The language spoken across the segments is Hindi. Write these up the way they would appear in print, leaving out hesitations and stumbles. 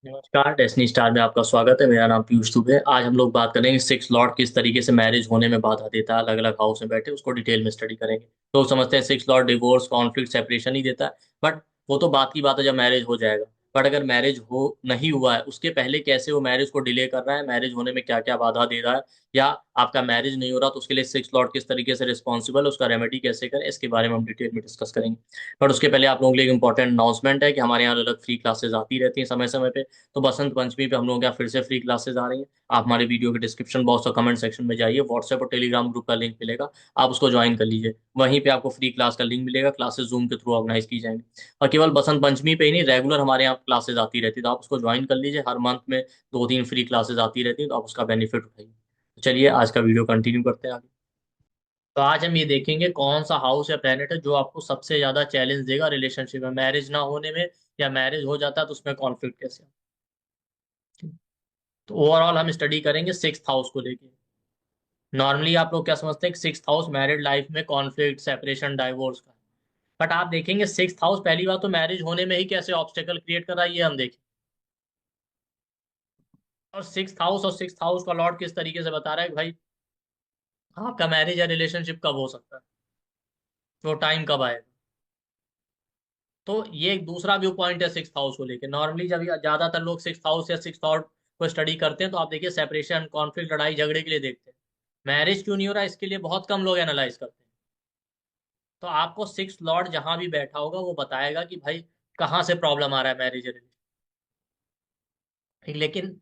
नमस्कार, डेस्टिनी स्टार में आपका स्वागत है। मेरा नाम पीयूष दुबे है। आज हम लोग बात करेंगे सिक्स लॉर्ड किस तरीके से मैरिज होने में बाधा देता है। अलग अलग हाउस में बैठे उसको डिटेल में स्टडी करेंगे। लोग समझते हैं six lord divorce, conflict, separation ही देता है। बट वो तो बात की बात है जब मैरिज हो जाएगा। बट अगर मैरिज हो नहीं हुआ है उसके पहले कैसे वो मैरिज को डिले कर रहा है, मैरिज होने में क्या क्या बाधा दे रहा है, या आपका मैरिज नहीं हो रहा तो उसके लिए सिक्स लॉर्ड किस तरीके से रिस्पॉन्सिबल है, उसका रेमेडी कैसे करें, इसके बारे में हम डिटेल में डिस्कस करेंगे। बट उसके पहले आप लोगों के लिए एक इंपॉर्टेंट अनाउंसमेंट है कि हमारे यहाँ अलग फ्री क्लासेस आती रहती हैं समय समय पे। तो बसंत पंचमी पे हम लोग यहाँ फिर से फ्री क्लासेस आ रही हैं। आप हमारे वीडियो के डिस्क्रिप्शन बॉक्स और कमेंट सेक्शन में जाइए, व्हाट्सएप और टेलीग्राम ग्रुप का लिंक मिलेगा। आप उसको ज्वाइन कर लीजिए, वहीं पे आपको फ्री क्लास का लिंक मिलेगा। क्लासेस जूम के थ्रू ऑर्गेनाइज की जाएंगी। और केवल बसंत पंचमी पे ही नहीं, रेगुलर हमारे यहाँ क्लासेस आती रहती है, तो आप उसको ज्वाइन कर लीजिए। हर मंथ में दो तीन फ्री क्लासेस आती रहती हैं, तो आप उसका बेनिफिट उठाइए। तो चलिए आज का वीडियो कंटिन्यू करते हैं आगे। तो आज हम ये देखेंगे कौन सा हाउस या प्लेनेट है जो आपको सबसे ज्यादा चैलेंज देगा रिलेशनशिप में, मैरिज ना होने में, या मैरिज हो जाता है तो उसमें कॉन्फ्लिक्ट कैसे। तो ओवरऑल हम स्टडी करेंगे सिक्स हाउस को लेके। नॉर्मली आप लोग क्या समझते हैं कि सिक्स हाउस मैरिड लाइफ में कॉन्फ्लिक्ट, सेपरेशन, डाइवोर्स का। बट आप देखेंगे सिक्स हाउस पहली बार तो मैरिज होने में ही कैसे ऑब्स्टेकल क्रिएट कर रहा है, ये हम देखें। और सिक्स हाउस का लॉर्ड किस तरीके से बता रहा है कि भाई आपका मैरिज या रिलेशनशिप कब हो सकता है, वो टाइम कब आएगा। तो ये एक दूसरा व्यू पॉइंट है सिक्स हाउस को लेके। नॉर्मली जब ज्यादातर लोग सिक्स हाउस या सिक्स लॉर्ड को स्टडी करते हैं तो आप देखिए सेपरेशन, कॉन्फ्लिक्ट, लड़ाई झगड़े के लिए देखते हैं। मैरिज क्यों नहीं हो रहा इसके लिए बहुत कम लोग एनालाइज करते हैं। तो आपको सिक्स लॉर्ड जहां भी बैठा होगा वो बताएगा कि भाई कहाँ से प्रॉब्लम आ रहा है मैरिज रिलेशन। लेकिन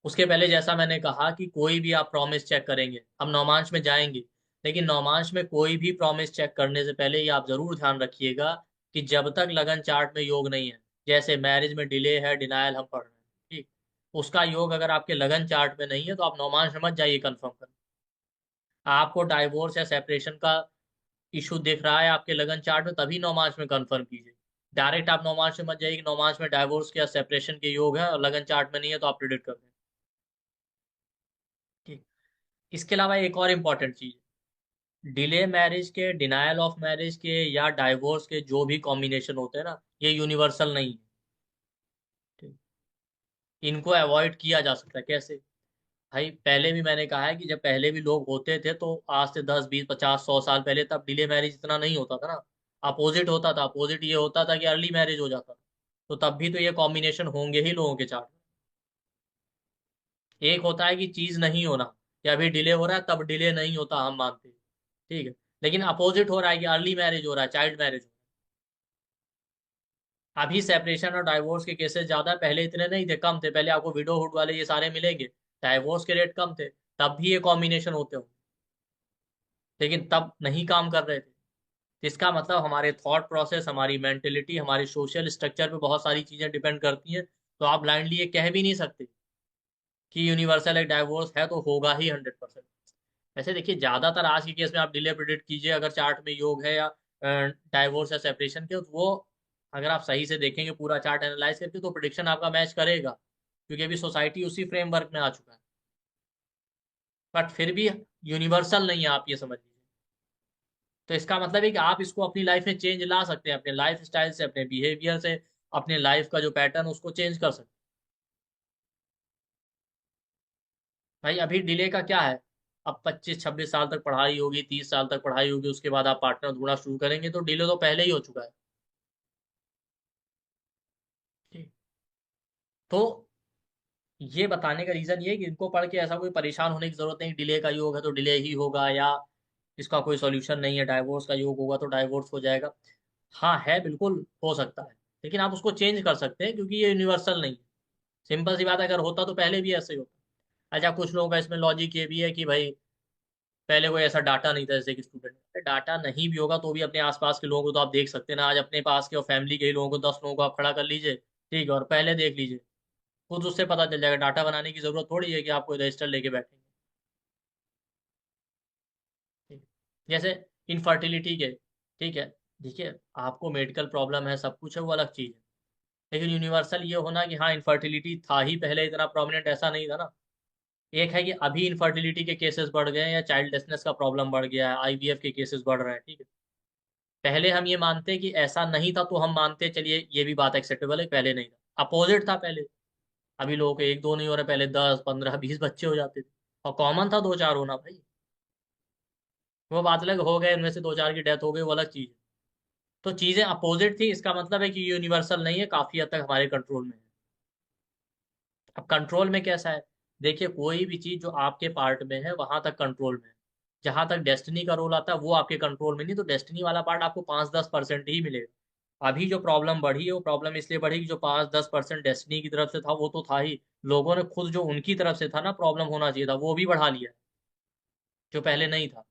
उसके पहले जैसा मैंने कहा कि कोई भी आप प्रॉमिस चेक करेंगे, हम नौमांश में जाएंगे, लेकिन नौमांश में कोई भी प्रॉमिस चेक करने से पहले ये आप जरूर ध्यान रखिएगा कि जब तक लगन चार्ट में योग नहीं है, जैसे मैरिज में डिले है, डिनायल हम पढ़ रहे हैं, ठीक, उसका योग अगर आपके लगन चार्ट में नहीं है तो आप नौमांश में मत जाइए कंफर्म कर। आपको डाइवोर्स या सेपरेशन का इशू दिख रहा है आपके लगन चार्ट में, तभी नौमांश में कंफर्म कीजिए। डायरेक्ट आप नौमांश में मत जाइए कि नौमांश में डाइवोर्स या सेपरेशन के योग है और लगन चार्ट में नहीं है तो आप प्रिडिक्ट कर दें। ठीक। इसके अलावा एक और इम्पॉर्टेंट चीज, डिले मैरिज के, डिनायल ऑफ मैरिज के या डाइवोर्स के जो भी कॉम्बिनेशन होते हैं ना, ये यूनिवर्सल नहीं है। ठीक। इनको अवॉइड किया जा सकता है कैसे। भाई पहले भी मैंने कहा है कि जब पहले भी लोग होते थे तो आज से 10 20 50 100 साल पहले तब डिले मैरिज इतना नहीं होता था ना। अपोजिट होता था, अपोजिट ये होता था कि अर्ली मैरिज हो जाता था। तो तब भी तो ये कॉम्बिनेशन होंगे ही लोगों के चार्ट में। एक होता है कि चीज नहीं होना, कि अभी डिले हो रहा है तब डिले नहीं होता, हम मानते हैं। ठीक है। लेकिन अपोजिट हो रहा है कि अर्ली मैरिज हो रहा है, चाइल्ड मैरिज हो रहा है। अभी सेपरेशन और डाइवोर्स के केसेस ज्यादा है, पहले इतने नहीं थे, कम थे। पहले आपको विडोहुड वाले ये सारे मिलेंगे, डाइवोर्स के रेट कम थे, तब भी ये कॉम्बिनेशन होते हो, लेकिन तब नहीं काम कर रहे थे। इसका मतलब हमारे थॉट प्रोसेस, हमारी मेंटेलिटी, हमारे सोशल स्ट्रक्चर पे बहुत सारी चीजें डिपेंड करती हैं। तो आप ब्लाइंडली ये कह भी नहीं सकते कि यूनिवर्सल एक डाइवोर्स है तो होगा ही 100%। वैसे देखिए ज्यादातर आज के केस में आप डिले प्रिडिक्ट कीजिए, अगर चार्ट में योग है या डाइवोर्स या सेपरेशन के, तो वो अगर आप सही से देखेंगे पूरा चार्ट एनालाइज करके तो प्रिडिक्शन आपका मैच करेगा, क्योंकि अभी सोसाइटी उसी फ्रेमवर्क में आ चुका है। बट फिर भी यूनिवर्सल नहीं है, आप ये समझ लीजिए। तो इसका मतलब है कि आप इसको अपनी लाइफ में चेंज ला सकते हैं, अपने लाइफ स्टाइल से, अपने बिहेवियर से, अपने लाइफ का जो पैटर्न उसको चेंज कर सकते हैं। भाई अभी डिले का क्या है, अब 25 26 साल तक पढ़ाई होगी, 30 साल तक पढ़ाई होगी, उसके बाद आप पार्टनर ढूंढना शुरू करेंगे, तो डिले तो पहले ही हो चुका है। ठीक। तो ये बताने का रीजन ये है कि इनको पढ़ के ऐसा कोई परेशान होने की जरूरत नहीं, डिले का योग है तो डिले ही होगा, या इसका कोई सॉल्यूशन नहीं है, डाइवोर्स का योग होगा तो डाइवोर्स हो जाएगा। हाँ है, बिल्कुल हो सकता है, लेकिन आप उसको चेंज कर सकते हैं क्योंकि ये यूनिवर्सल नहीं है। सिंपल सी बात है, अगर होता तो पहले भी ऐसे ही होता। अच्छा, कुछ लोगों का इसमें लॉजिक ये भी है कि भाई पहले कोई ऐसा डाटा नहीं था, जैसे कि स्टूडेंट डाटा नहीं भी होगा तो भी अपने आसपास के लोगों को तो आप देख सकते हैं ना। आज अपने पास के और फैमिली के ही लोगों को, 10 लोगों को आप खड़ा कर लीजिए, ठीक है, और पहले देख लीजिए, खुद उससे पता चल जाएगा। डाटा बनाने की जरूरत थोड़ी है कि आप कोई रजिस्टर लेके बैठेंगे। ठीक है। जैसे इनफर्टिलिटी के, ठीक है, देखिए आपको मेडिकल प्रॉब्लम है, सब कुछ है, वो अलग चीज है। लेकिन यूनिवर्सल ये होना कि हाँ इनफर्टिलिटी था ही पहले, इतना प्रोमिनेंट ऐसा नहीं था ना। एक है कि अभी इनफर्टिलिटी के केसेस बढ़ गए हैं या चाइल्डलेसनेस का प्रॉब्लम बढ़ गया है, आईवीएफ के केसेस बढ़ रहे हैं, ठीक है। पहले हम ये मानते कि ऐसा नहीं था तो हम मानते चलिए ये भी बात एक्सेप्टेबल है, पहले नहीं था, अपोजिट था पहले। अभी लोगों के एक दो नहीं हो रहे, पहले 10 15 20 बच्चे हो जाते थे, और कॉमन था दो चार होना भाई। वो बात अलग, हो गए उनमें से दो चार की डेथ हो गई, वो अलग चीज है। तो चीजें अपोजिट थी, इसका मतलब है कि यूनिवर्सल नहीं है, काफी हद तक हमारे कंट्रोल में है। अब कंट्रोल में कैसा है? देखिए, कोई भी चीज जो आपके पार्ट में है वहां तक कंट्रोल में है। जहां तक डेस्टिनी का रोल आता है वो आपके कंट्रोल में नहीं, तो डेस्टिनी वाला पार्ट आपको 5-10% ही मिलेगा। अभी जो प्रॉब्लम बढ़ी है वो प्रॉब्लम इसलिए बढ़ी कि जो 5-10% डेस्टिनी की तरफ से था वो तो था ही, लोगों ने खुद जो उनकी तरफ से था ना प्रॉब्लम होना चाहिए था वो भी बढ़ा लिया, जो पहले नहीं था।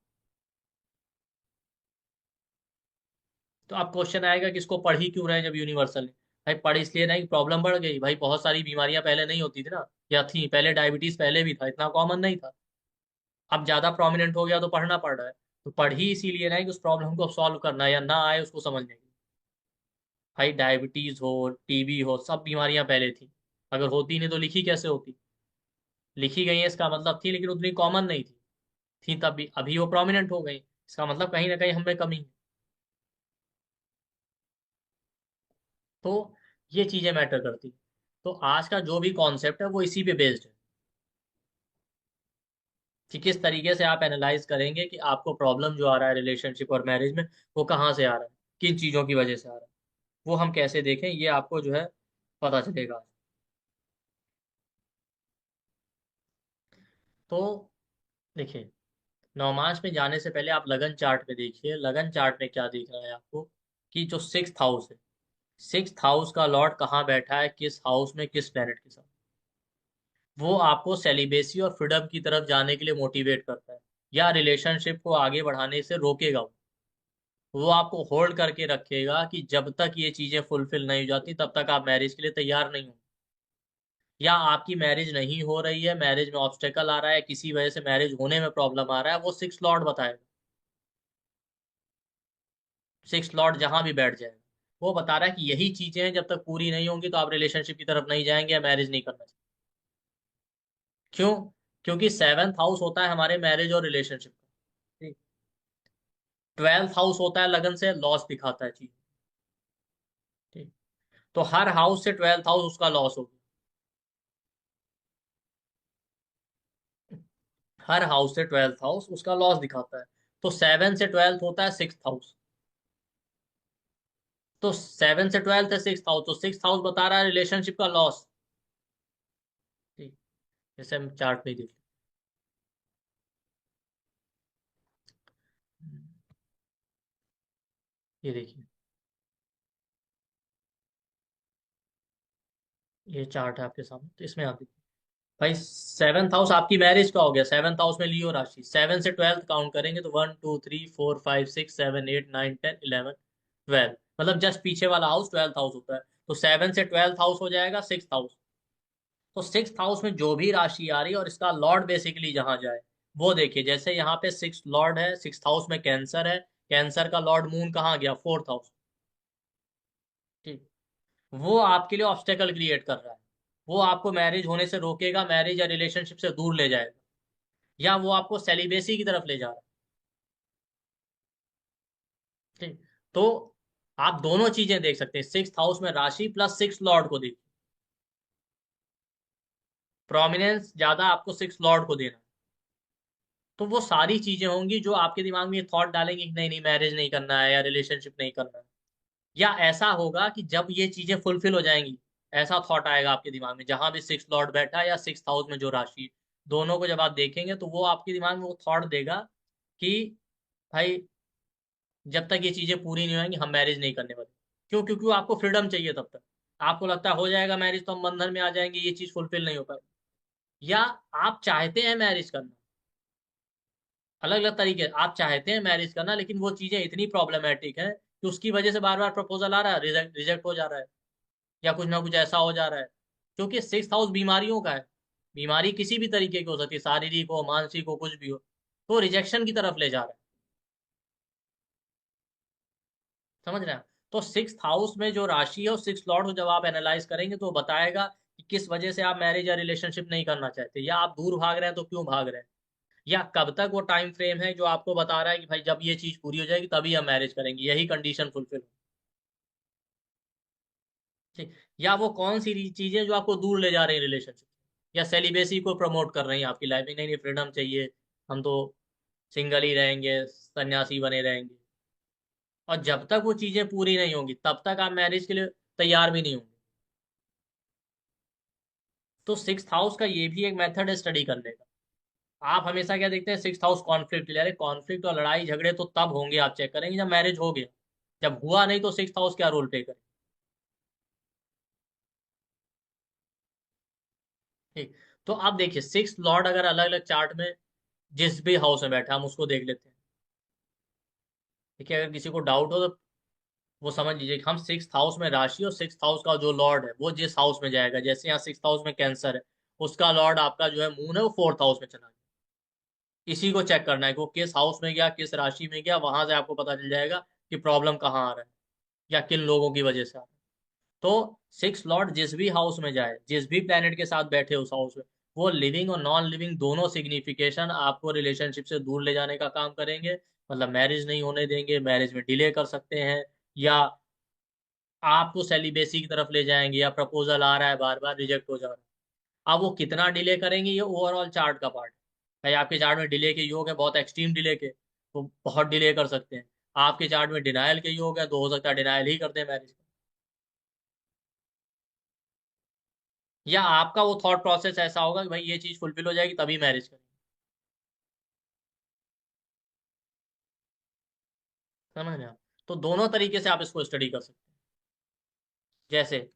तो अब क्वेश्चन आएगा कि इसको पढ़ ही क्यों रहे हैं जब यूनिवर्सल है? भाई पढ़ इसलिए नहीं, प्रॉब्लम बढ़ गई भाई, बहुत सारी बीमारियां पहले नहीं होती थी ना, या थी पहले, डायबिटीज पहले भी था, इतना कॉमन नहीं था। अब ज्यादा प्रोमिनेंट हो गया तो पढ़ना पड़ रहा है। तो पढ़ ही इसीलिए नहीं कि उस प्रॉब्लम को सॉल्व करना है या ना आए उसको समझने के लिए। भाई डायबिटीज हो, टीबी हो, सब बीमारियां पहले थी। अगर होती नहीं तो लिखी कैसे होती? लिखी गई है इसका मतलब थी, लेकिन उतनी कॉमन नहीं थी। थी तब भी, अभी वो प्रोमिनेंट हो गई, इसका मतलब कहीं ना कहीं हमें कमी है। तो ये चीजें मैटर करती। तो आज का जो भी कॉन्सेप्ट है वो इसी पे बेस्ड है, कि किस तरीके से आप एनालाइज करेंगे कि आपको प्रॉब्लम जो आ रहा है रिलेशनशिप और मैरिज में, वो कहाँ से आ रहा है, किन चीजों की वजह से आ रहा है। वो हम कैसे देखें, ये आपको जो है पता चलेगा। तो देखिए, नौमांश में जाने से पहले आप लगन चार्ट पे देखिए, लगन चार्ट में क्या दिख रहा है आपको, कि जो 6th हाउस है, 6th हाउस का लॉर्ड कहाँ बैठा है, किस हाउस में, किस प्लेनेट के साथ, वो आपको सेलिबेसी और फ्रीडम की तरफ जाने के लिए मोटिवेट करता है, या रिलेशनशिप को आगे बढ़ाने से रोकेगा। वो आपको होल्ड करके रखेगा कि जब तक ये चीजें फुलफिल नहीं हो जाती तब तक आप मैरिज के लिए तैयार नहीं हो, या आपकी मैरिज नहीं हो रही है, मैरिज में ऑब्स्टेकल आ रहा है, किसी वजह से मैरिज होने में प्रॉब्लम आ रहा है, वो 6th लॉर्ड बताएगा। 6th लॉर्ड जहां भी बैठ जाएगा, वो बता रहा है कि यही चीजें हैं, जब तक पूरी नहीं होंगी तो आप रिलेशनशिप की तरफ नहीं जाएंगे या मैरिज नहीं करना चाहिए। क्यों? क्योंकि 7th हाउस होता है हमारे मैरिज और रिलेशनशिप का। 12th हाउस होता है लगन से लॉस दिखाता है चीज। ठीक। तो हर हाउस से 12th हाउस उसका लॉस होगा, हर हाउस से 12th हाउस उसका लॉस दिखाता है। तो 7 से 12th होता है 6th हाउस। तो 7 से 12th है 6th हाउस, तो 6th हाउस बता रहा है रिलेशनशिप का लॉस। ठीक। जैसे हम चार्ट में देख लें, ये देखिए, ये चार्ट है आपके सामने, तो इसमें आप देखिए भाई, 7th हाउस आपकी मैरिज का हो गया, 7th हाउस में लियो राशि, 7 से 12th काउंट करेंगे तो 1 2 3 4 5 6 7 8 9 10 11 12, मतलब जस्ट पीछे वाला हाउस 12th हाउस होता है। तो 7 से 12th हाउस हो जाएगा 6th हाउस। तो 6th हाउस में जो भी राशि आ रही है और इसका लॉर्ड बेसिकली जहां जाए, वो देखिए, जैसे यहाँ पे 6th लॉर्ड है, 6th हाउस में कैंसर है, कैंसर का लॉर्ड मून कहाँ गया, 4th हाउस। ठीक। वो आपके लिए ऑब्स्टेकल क्रिएट कर रहा है, वो आपको मैरिज होने से रोकेगा, मैरिज या रिलेशनशिप से दूर ले जाएगा, या वो आपको सेलिबेसी की तरफ ले जा रहा है। ठीक। तो आप दोनों चीजें देख सकते हैं, 6th हाउस में राशि प्लस 6th लॉर्ड को देखिए, प्रोमिनेंस ज्यादा आपको 6th लॉर्ड को देना है। तो वो सारी चीजें होंगी जो आपके दिमाग में ये थॉट डालेंगे कि नहीं नहीं मैरिज नहीं करना है या रिलेशनशिप नहीं करना है। या ऐसा होगा कि जब ये चीजें फुलफिल हो जाएंगी, ऐसा थॉट आएगा आपके दिमाग में, जहां भी 6th लॉर्ड बैठा है या 6th हाउस में जो राशि है, दोनों को जब आप देखेंगे तो वो आपके दिमाग में वो थॉट देगा कि भाई जब तक ये चीजें पूरी नहीं होंगी हम मैरिज नहीं करने वाले। क्यों? क्योंकि आपको फ्रीडम चाहिए तब तक, आपको लगता है हो जाएगा मैरिज तो हम बंधन में आ जाएंगे, ये चीज फुलफिल नहीं हो पाएगी। या आप चाहते हैं मैरिज करना, अलग अलग तरीके, आप चाहते हैं मैरिज करना लेकिन वो चीजें इतनी प्रॉब्लमेटिक है कि उसकी वजह से बार बार प्रपोजल आ रहा है, रिजेक्ट रिजेक्ट हो जा रहा है, या कुछ ना कुछ ऐसा हो जा रहा है। क्योंकि 6th हाउस बीमारियों का है, बीमारी किसी भी तरीके की हो सकती है, शारीरिक हो, मानसिक हो, कुछ भी हो, तो रिजेक्शन की तरफ ले जा रहा है। समझ रहे हैं? तो 6th हाउस में जो राशि है और 6th लॉर्ड को जब आप एनालाइज करेंगे तो वो बताएगा कि किस वजह से आप मैरिज या रिलेशनशिप नहीं करना चाहते, या आप दूर भाग रहे हैं तो क्यों भाग रहे हैं, या कब तक वो टाइम फ्रेम है जो आपको बता रहा है कि भाई जब ये चीज पूरी हो जाएगी तभी हम मैरिज करेंगे, यही कंडीशन फुलफिल हो। ठीक। या वो कौन सी चीजें जो आपको दूर ले जा रही हैं रिलेशनशिप, या सेलिब्रेसी को प्रमोट कर रही हैं आपकी लाइफ में, नहीं नहीं फ्रीडम चाहिए, हम तो सिंगल ही रहेंगे, सन्यासी बने रहेंगे। और जब तक वो चीजें पूरी नहीं होंगी तब तक आप मैरिज के लिए तैयार भी नहीं होंगे। तो सिक्स हाउस का ये भी एक मेथड है स्टडी करने का। आप हमेशा क्या देखते हैं, सिक्स हाउस कॉन्फ्लिक्ट, अरे कॉन्फ्लिक्ट और लड़ाई झगड़े तो तब होंगे, आप चेक करेंगे जब मैरिज हो गया। जब हुआ नहीं तो सिक्स हाउस क्या रोल प्ले करे। ठीक। तो आप देखिए सिक्स लॉर्ड अगर अलग अलग चार्ट में जिस भी हाउस में बैठा, हम उसको देख लेते हैं। देखिए अगर किसी को डाउट हो तो वो समझ लीजिए कि हम सिक्स हाउस में राशि और सिक्स हाउस का जो लॉर्ड है वो जिस हाउस में जाएगा, जैसे यहाँ सिक्स हाउस में कैंसर है, उसका लॉर्ड आपका जो है मून है वो फोर्थ हाउस में चला गया। इसी को चेक करना है कि वो किस हाउस में गया, किस राशि में गया, वहां से आपको पता चल जाएगा कि प्रॉब्लम कहाँ आ रहा है या किन लोगों की वजह से आ रहा है। तो सिक्स लॉर्ड जिस भी हाउस में जाए, जिस भी प्लेनेट के साथ बैठे उस हाउस में, वो लिविंग और नॉन लिविंग दोनों सिग्निफिकेशन आपको रिलेशनशिप से दूर ले जाने का काम करेंगे। मतलब मैरिज नहीं होने देंगे, मैरिज में डिले कर सकते हैं, या आपको सेलिबेसी की तरफ ले जाएंगे, या प्रपोजल आ रहा है बार बार रिजेक्ट हो जा रहा है। अब वो कितना डिले करेंगे ये ओवरऑल चार्ट का पार्ट है। भाई आपके चार्ट में डिले के योग है, बहुत एक्सट्रीम डिले के, तो बहुत डिले कर सकते हैं। आपके चार्ट में डिनायल के योग है तो हो सकता है डिनायल ही कर दे मैरिज। या आपका वो थॉट प्रोसेस ऐसा होगा कि भाई ये चीज फुलफिल हो जाएगी तभी मैरिज करेंगे। समझ रहे हैं आप? तो दोनों तरीके से आप इसको स्टडी कर सकते हैं। जैसे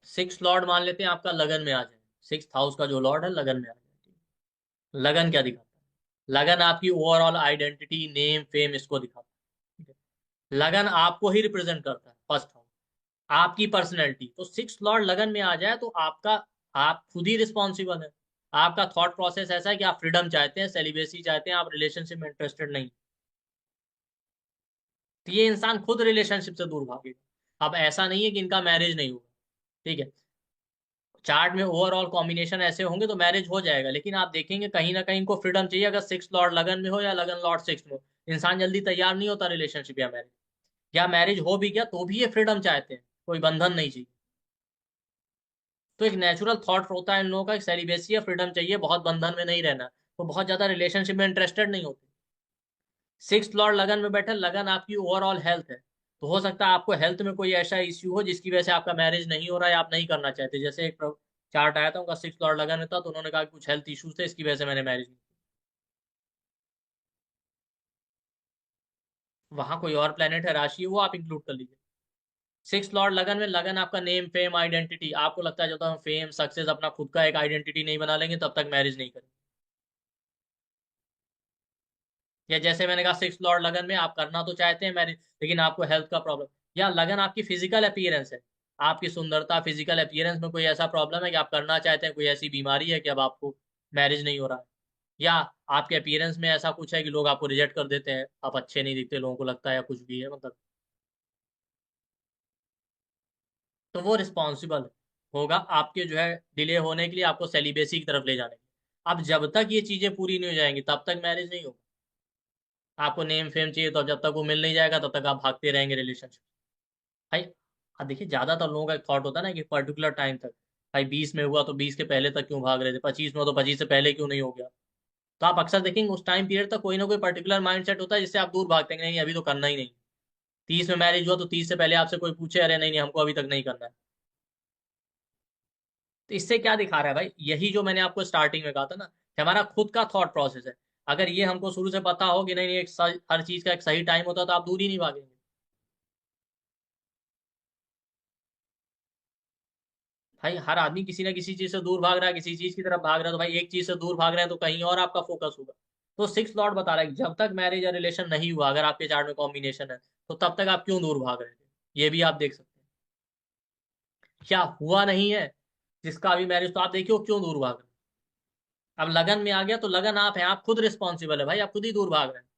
सिक्स लॉर्ड मान लेते हैं आपका लगन में आ जाए, सिक्स हाउस का जो लॉर्ड है लगन में आ जाए। लगन क्या दिखाता है, लगन आपकी ओवरऑल आइडेंटिटी, नेम, फेम, इसको दिखाता है। ठीक है? लगन आपको ही रिप्रेजेंट करता है, फर्स्ट हाउस आपकी पर्सनैलिटी। तो सिक्स लॉर्ड लगन में आ जाए तो आपका, आप खुद ही रिस्पॉन्सिबल है। आपका थॉट प्रोसेस ऐसा है कि आप फ्रीडम चाहते हैं, सेलिब्रेसी चाहते हैं, आप रिलेशनशिप में इंटरेस्टेड नहीं। तो ये इंसान खुद रिलेशनशिप से दूर भागेगा। अब ऐसा नहीं है कि इनका मैरिज नहीं होगा। ठीक है, चार्ट में ओवरऑल कॉम्बिनेशन ऐसे होंगे तो मैरिज हो जाएगा, लेकिन आप देखेंगे कहीं ना कहीं इनको फ्रीडम चाहिए। अगर सिक्स लॉर्ड लगन में हो या लगन लॉर्ड सिक्स में हो, इंसान जल्दी तैयार नहीं होता रिलेशनशिप या मैरिज। या मैरिज हो भी गया तो भी ये फ्रीडम चाहते हैं, कोई बंधन नहीं चाहिए। तो एक नेचुरल थॉट होता है इन लोगों का, सेलिबेसी या फ्रीडम चाहिए, बहुत बंधन में नहीं रहना, तो बहुत ज्यादा रिलेशनशिप में इंटरेस्टेड नहीं होते। सिक्स लॉर्ड लगन में बैठे, लगन आपकी ओवरऑल हेल्थ है, तो हो सकता है आपको हेल्थ में कोई ऐसा इश्यू हो जिसकी वजह से आपका मैरिज नहीं हो रहा है, आप नहीं करना चाहते। जैसे एक चार्ट आया था उनका सिक्स लॉर्ड लगन में था, तो उन्होंने कहा कि कुछ हेल्थ इश्यूज थे इसकी वजह से मैंने मैरिज नहीं। वहां कोई और प्लेनेट है, राशि है, वो आप इंक्लूड कर लीजिए। सिक्स लॉर्ड लगन में, लगन आपका नेम, फेम, आइडेंटिटी, आपको लगता है जब तक हम फेम, सक्सेस, अपना खुद का एक आइडेंटिटी नहीं बना लेंगे तब तक मैरिज नहीं करेंगे। या जैसे मैंने कहा सिक्स लॉर्ड लगन में आप करना तो चाहते हैं मैरिज, लेकिन आपको हेल्थ का प्रॉब्लम, या लगन आपकी फिजिकल अपीयरेंस है, आपकी सुंदरता, फिजिकल अपीयरेंस में कोई ऐसा प्रॉब्लम है कि आप करना चाहते हैं, कोई ऐसी बीमारी है कि अब आपको मैरिज नहीं हो रहा है। या आपके अपीयरेंस में ऐसा कुछ है कि लोग आपको रिजेक्ट कर देते हैं, आप अच्छे नहीं दिखते, लोगों को लगता है, या कुछ भी है मतलब, तो वो रिस्पॉन्सिबल होगा आपके जो है डिले होने के लिए, आपको सेलिबेसी की तरफ ले जाने के लिए। अब जब तक ये चीजें पूरी नहीं हो जाएंगी तब तक मैरिज नहीं होगा। आपको नेम फेम चाहिए तो जब तक वो मिल नहीं जाएगा तब तक आप भागते रहेंगे रिलेशनशिप। भाई अब देखिए ज्यादातर लोगों का एक थॉट होता है ना कि पर्टिकुलर टाइम तक, भाई 20 में हुआ तो 20 के पहले तक क्यों भाग रहे थे, 25 में हो तो 25 से पहले क्यों नहीं हो गया। तो आप अक्सर देखेंगे उस टाइम पीरियड तक कोई ना कोई पर्टिकुलर माइंडसेट होता है जिससे आप दूर भागते हैं कि नहीं अभी तो करना ही नहीं। 30 में मैरिज हुआ तो 30 से पहले आपसे कोई पूछे, अरे नहीं नहीं हमको अभी तक नहीं करना है। तो इससे क्या दिखा रहा है भाई, यही जो मैंने आपको स्टार्टिंग में कहा था ना कि हमारा खुद का थॉट प्रोसेस है। अगर ये हमको शुरू से पता हो कि नहीं नहीं हर चीज का एक सही टाइम होता है तो आप दूर ही नहीं भागेंगे। भाई हर आदमी किसी ना किसी चीज से दूर भाग रहा है, किसी चीज की तरफ भाग रहा है, तो भाई एक चीज से दूर भाग रहे हैं तो कहीं और आपका फोकस होगा। तो सिक्स लॉर्ड बता रहा है कि जब तक मैरिज या रिलेशन नहीं हुआ, अगर आपके चार्ट में कॉम्बिनेशन है, तो तब तक आप क्यों दूर भाग रहे थे, ये भी आप देख सकते हैं। क्या हुआ नहीं है जिसका अभी मैरिज, तो आप देखिए वो क्यों दूर भाग रहे हैं। अब लगन में आ गया तो लगन आप हैं, आप खुद रिस्पॉन्सिबल है भाई, आप खुद ही दूर भाग रहे हैं।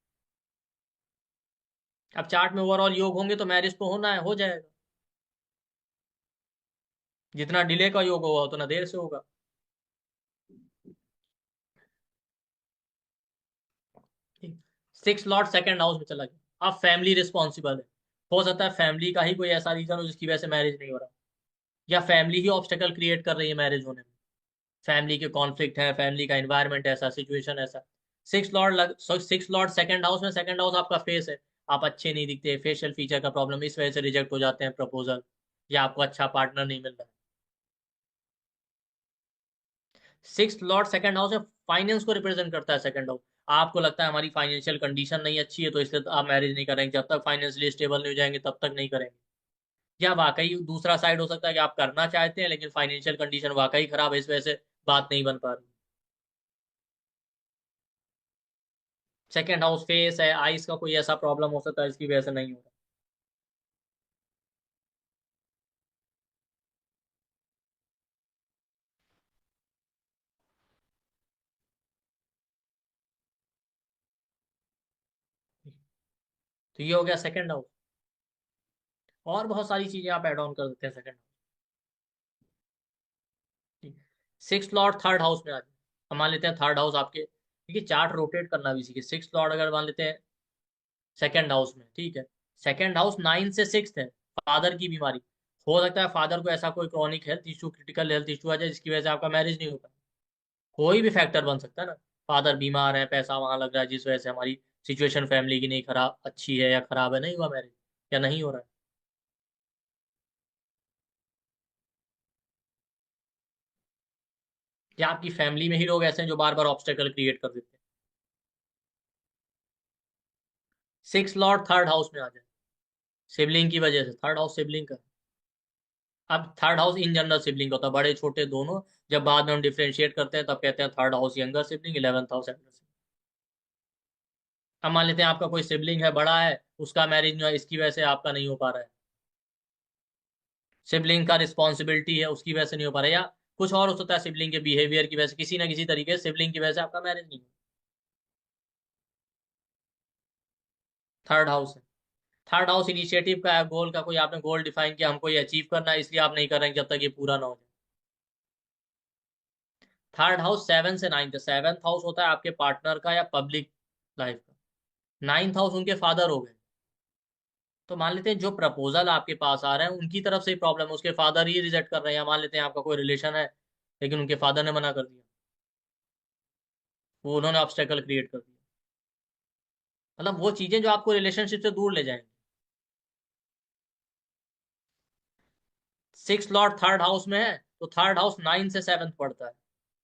अब चार्ट में ओवरऑल योग होंगे तो मैरिज तो होना है, हो जाएगा। जितना डिले का योग होगा उतना देर से होगा। सिक्स लॉर्ड सेकंड हाउस में चला गया, अब फैमिली रिस्पॉन्सिबल है। हो सकता है फैमिली का ही कोई ऐसा रीजन हो जिसकी वजह से मैरिज नहीं हो रहा, या फैमिली ही ऑब्स्टेकल क्रिएट कर रही है मैरिज होने में। फैमिली के कॉन्फ्लिक्ट है, फैमिली का एनवायरनमेंट ऐसा, सिचुएशन ऐसा। सिक्स लॉर्ड सेकंड हाउस में, सेकंड हाउस आपका फेस है। आप अच्छे नहीं दिखते, फेशियल फीचर का प्रॉब्लम, इस वजह से रिजेक्ट हो जाते हैं प्रपोजल, या आपको अच्छा पार्टनर नहीं मिल रहा है। सिक्स लॉर्ड सेकंड हाउस में फाइनेंस को रिप्रेजेंट करता है सेकंड हाउस। आपको लगता है हमारी फाइनेंशियल कंडीशन नहीं अच्छी है, तो इसलिए तो आप मैरिज नहीं करेंगे, जब तक फाइनेंशियली स्टेबल नहीं हो जाएंगे तब तक नहीं करेंगे। या वाकई दूसरा साइड हो सकता है कि आप करना चाहते हैं लेकिन फाइनेंशियल कंडीशन वाकई खराब है, इस वजह से बात नहीं बन पा रही। सेकेंड हाउस फेस है, आइस का कोई ऐसा प्रॉब्लम हो सकता है इसकी वजह से नहीं हो रहा। तो ये हो गया सेकेंड हाउस। और बहुत सारी चीजें आप ऐड ऑन कर सकते हैं second house. Six Lord third house में आ जाए। हम मान लेते हैं थर्ड हाउस आपके, देखिए चार्ट रोटेट करना भी सीखिए। सिक्स लॉर्ड अगर मान लेते हैं सेकेंड हाउस में, ठीक है, सेकेंड हाउस नाइन से सिक्स है, फादर की बीमारी। हो सकता है फादर को ऐसा कोई chronic health issue, critical health issue आ जाए जिसकी वजह से आपका मैरिज नहीं हो पाए। कोई भी फैक्टर बन सकता है ना। फादर बीमार है, पैसा वहां लग रहा है, जिस वजह से हमारी सिचुएशन फैमिली की नहीं खराब, अच्छी है या खराब है, नहीं हुआ मैरिज, या नहीं हो रहा है। या आपकी फैमिली में ही लोग ऐसे हैं जो बार बार ऑब्स्टेकल क्रिएट कर देते हैं। सिक्स लॉर्ड थर्ड हाउस में आ जाए, सिबलिंग की वजह से, थर्ड हाउस सिबलिंग का। अब third house in general sibling होता है, बड़े छोटे दोनों। जब बाद में हम डिफरेंशिएट करते हैं तब कहते हैं third house younger sibling, eleventh house Elder sibling. अब मान लेते हैं आपका कोई सिबलिंग है, बड़ा है, उसका मैरिज नहीं हुआ, इसकी वजह से आपका नहीं हो पा रहा है। सिबलिंग का रिस्पॉन्सिबिलिटी है, उसकी वजह से नहीं हो पा रहा है, या कुछ और हो सकता है, सिबलिंग के बिहेवियर की वजह से, किसी ना किसी तरीके से सिबलिंग की वजह से आपका मैरिज नहीं हुआ। थर्ड हाउस है। थर्ड हाउस इनिशिएटिव का है, गोल का, कोई आपने गोल डिफाइन किया, हमको ये अचीव करना है, इसलिए आप नहीं कर रहे हैं जब तक ये पूरा ना हो जाए। थर्ड हाउस सेवन से नाइन्थ, सेवन्थ हाउस होता है आपके पार्टनर का या पब्लिक लाइफ का। नाइन्थ हाउस उनके फादर हो गए। तो मान लेते हैं जो प्रपोजल आपके पास आ रहे हैं उनकी तरफ से ही प्रॉब्लम है, उसके फादर ही रिजेक्ट कर रहे हैं, या मान लेते हैं आपका कोई रिलेशन है लेकिन उनके फादर ने मना कर दिया, वो उन्होंने ऑब्स्टेकल क्रिएट कर दिया। मतलब वो चीजें जो आपको रिलेशनशिप से दूर ले जाएंगी। सिक्स लॉर्ड थर्ड हाउस में है, तो थर्ड हाउस नाइन से सेवन्थ पड़ता है।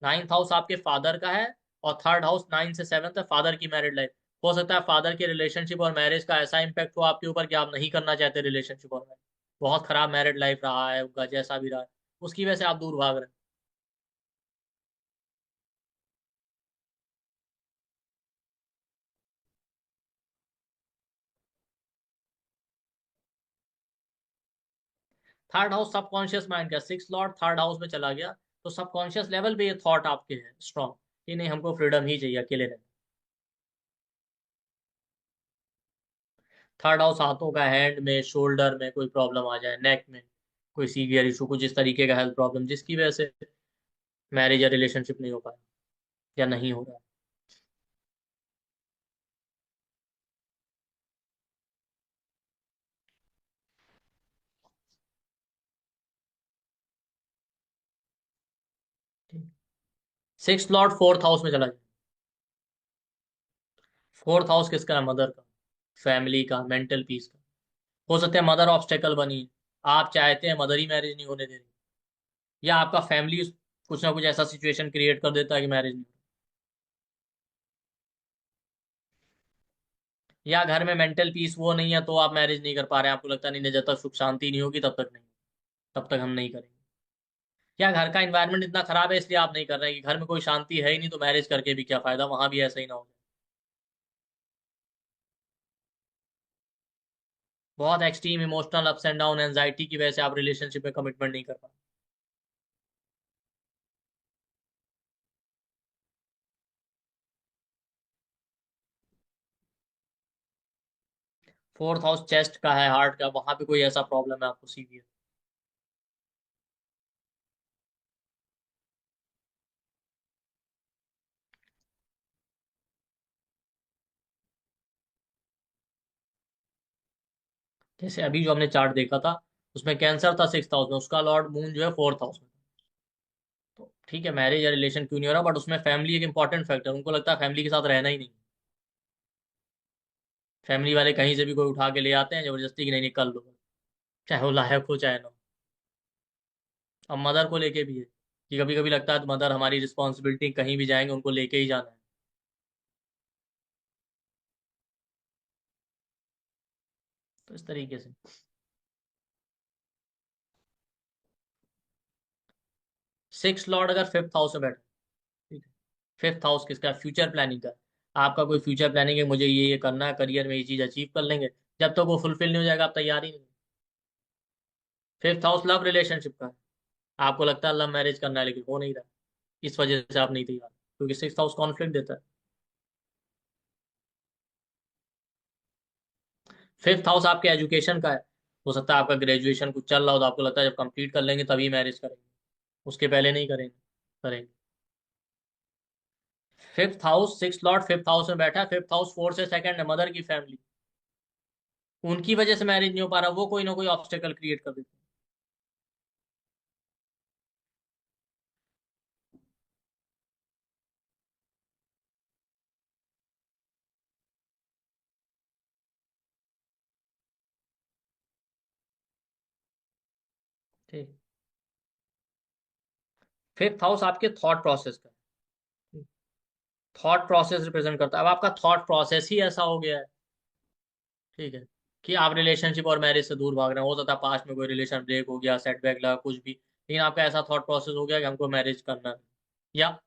नाइन्थ हाउस आपके फादर का है, और थर्ड हाउस नाइन से सेवन्थ है, फादर की मैरिड लाइफ। हो सकता है फादर के रिलेशनशिप और मैरिज का ऐसा इंपैक्ट हो आपके ऊपर कि आप नहीं करना चाहते रिलेशनशिप और मैरिज, बहुत खराब मैरिड लाइफ रहा है उनका, जैसा भी रहा है, उसकी वजह से आप दूर भाग रहे हैं। थर्ड हाउस सबकॉन्शियस माइंड का, सिक्स लॉर्ड थर्ड हाउस में चला गया, तो सबकॉन्शियस लेवल पे ये थॉट आपके है स्ट्रॉन्ग कि नहीं, हमको फ्रीडम ही चाहिए, अकेले रहना। थर्ड हाउस हाथों का, हैंड में, शोल्डर में कोई प्रॉब्लम आ जाए, नेक में कोई सीवियर इशू, कुछ इस तरीके का हेल्थ प्रॉब्लम जिसकी वजह से मैरिज या रिलेशनशिप नहीं हो पाया, या नहीं हो रहा है। सिक्स लॉर्ड फोर्थ हाउस में चला जाए। फोर्थ हाउस किसका है? मदर का, फैमिली का, मेंटल पीस का। हो सकता है मदर ऑब्स्टेकल बनी है, आप चाहते हैं मदर ही मैरिज नहीं होने दे रही, या आपका फैमिली कुछ ना कुछ ऐसा सिचुएशन क्रिएट कर देता है कि मैरिज नहीं हो। या घर में मेंटल पीस वो नहीं है तो आप मैरिज नहीं कर पा रहे हैं, आपको लगता नहीं नहीं, जब तक सुख शांति नहीं होगी तब तक नहीं, तब तक हम नहीं करेंगे। या घर का एनवायरनमेंट इतना खराब है इसलिए आप नहीं कर रहे हैं कि घर में कोई शांति है ही नहीं, तो मैरिज करके भी क्या फायदा, वहां भी ऐसा ही ना हो जाए। बहुत extreme emotional ups and down, anxiety की वजह से आप रिलेशनशिप में कमिटमेंट नहीं कर पाते। फोर्थ हाउस चेस्ट का है, हार्ट का, वहां पे कोई ऐसा प्रॉब्लम है आपको सीवियर। जैसे अभी जो हमने चार्ट देखा था, उसमें कैंसर था 6th हाउस में, उसका लॉर्ड मून जो है 4th हाउस में। तो ठीक है, मैरिज या रिलेशन क्यों नहीं हो रहा, बट उसमें फैमिली एक इंपॉर्टेंट फैक्टर, उनको लगता है फैमिली के साथ रहना ही नहीं। फैमिली वाले कहीं से भी कोई उठा के ले आते हैं जबरदस्ती, की नहीं निकल लो, चाहे वो लायक हो चाहे ना हो। अब मदर को लेके भी है कि कभी कभी लगता है तो मदर हमारी रिस्पॉन्सिबिलिटी, कहीं भी जाएंगे उनको लेके ही जाना है। तो इस तरीके से 6th लॉर्ड अगर 5th हाउस में बैठा, ठीक है, 5th हाउस किसका, फ्यूचर प्लानिंग का है। आपका कोई फ्यूचर प्लानिंग है, मुझे ये करना है करियर में, ये चीज अचीव कर लेंगे, जब तक वो फुलफिल नहीं हो जाएगा आप तैयार ही नहीं। 5th हाउस लव रिलेशनशिप का है। आपको लगता है लव मैरिज करना है लेकिन हो नहीं रहा, इस वजह से आप नहीं तैयार, क्योंकि 6th हाउस कॉन्फ्लिक्ट देता है। 5th हाउस आपके एजुकेशन का है। हो सकता है आपका ग्रेजुएशन कुछ चल रहा हो तो आपको लगता है जब कंप्लीट कर लेंगे तभी मैरिज करेंगे, उसके पहले नहीं करेंगे। करेंगे। 5th house, 6th Lord 5th house में बैठा है, 5th हाउस फोर्थ से सेकंड है, मदर की फैमिली, उनकी वजह से मैरिज नहीं हो पा रहा, वो कोई ना कोई ऑब्स्टेकल क्रिएट कर देते हैं। 5th हाउस आपके थॉट प्रोसेस का है। थॉट प्रोसेस रिप्रेजेंट करता है, अब आपका थॉट प्रोसेस ही ऐसा हो गया है, ठीक है, कि आप रिलेशनशिप और मैरिज से दूर भाग रहे हैं। हो सकता है पास्ट में कोई रिलेशन ब्रेक हो गया, सेटबैक लगा, कुछ भी, लेकिन आपका ऐसा थॉट प्रोसेस हो गया कि हमको मैरिज करना है, या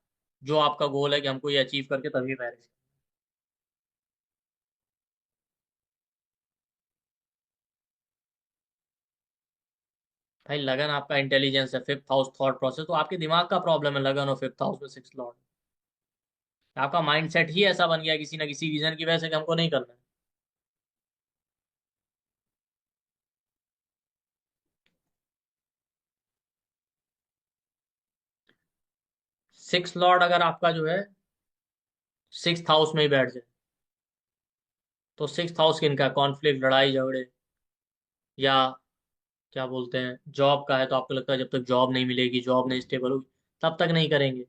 जो आपका गोल है कि हमको ये अचीव करके तभी मैरिज। भाई लगन आपका इंटेलिजेंस है, 5th हाउस थॉट प्रोसेस, तो आपके दिमाग का प्रॉब्लम है लगन और 5th हाउस में 6th लॉर्ड। आपका माइंड सेट ही ऐसा बन गया है किसी ना किसी रीजन की वजह से कि हमको नहीं करना है। 6th लॉर्ड अगर आपका जो है 6th हाउस में ही बैठ जाए, तो 6th हाउस किनका, कॉन्फ्लिक्ट, लड़ाई झगड़े, या क्या बोलते हैं, जॉब का है, तो आपको लगता है जब तक जॉब नहीं मिलेगी, जॉब नहीं स्टेबल होगी, तब तक नहीं करेंगे।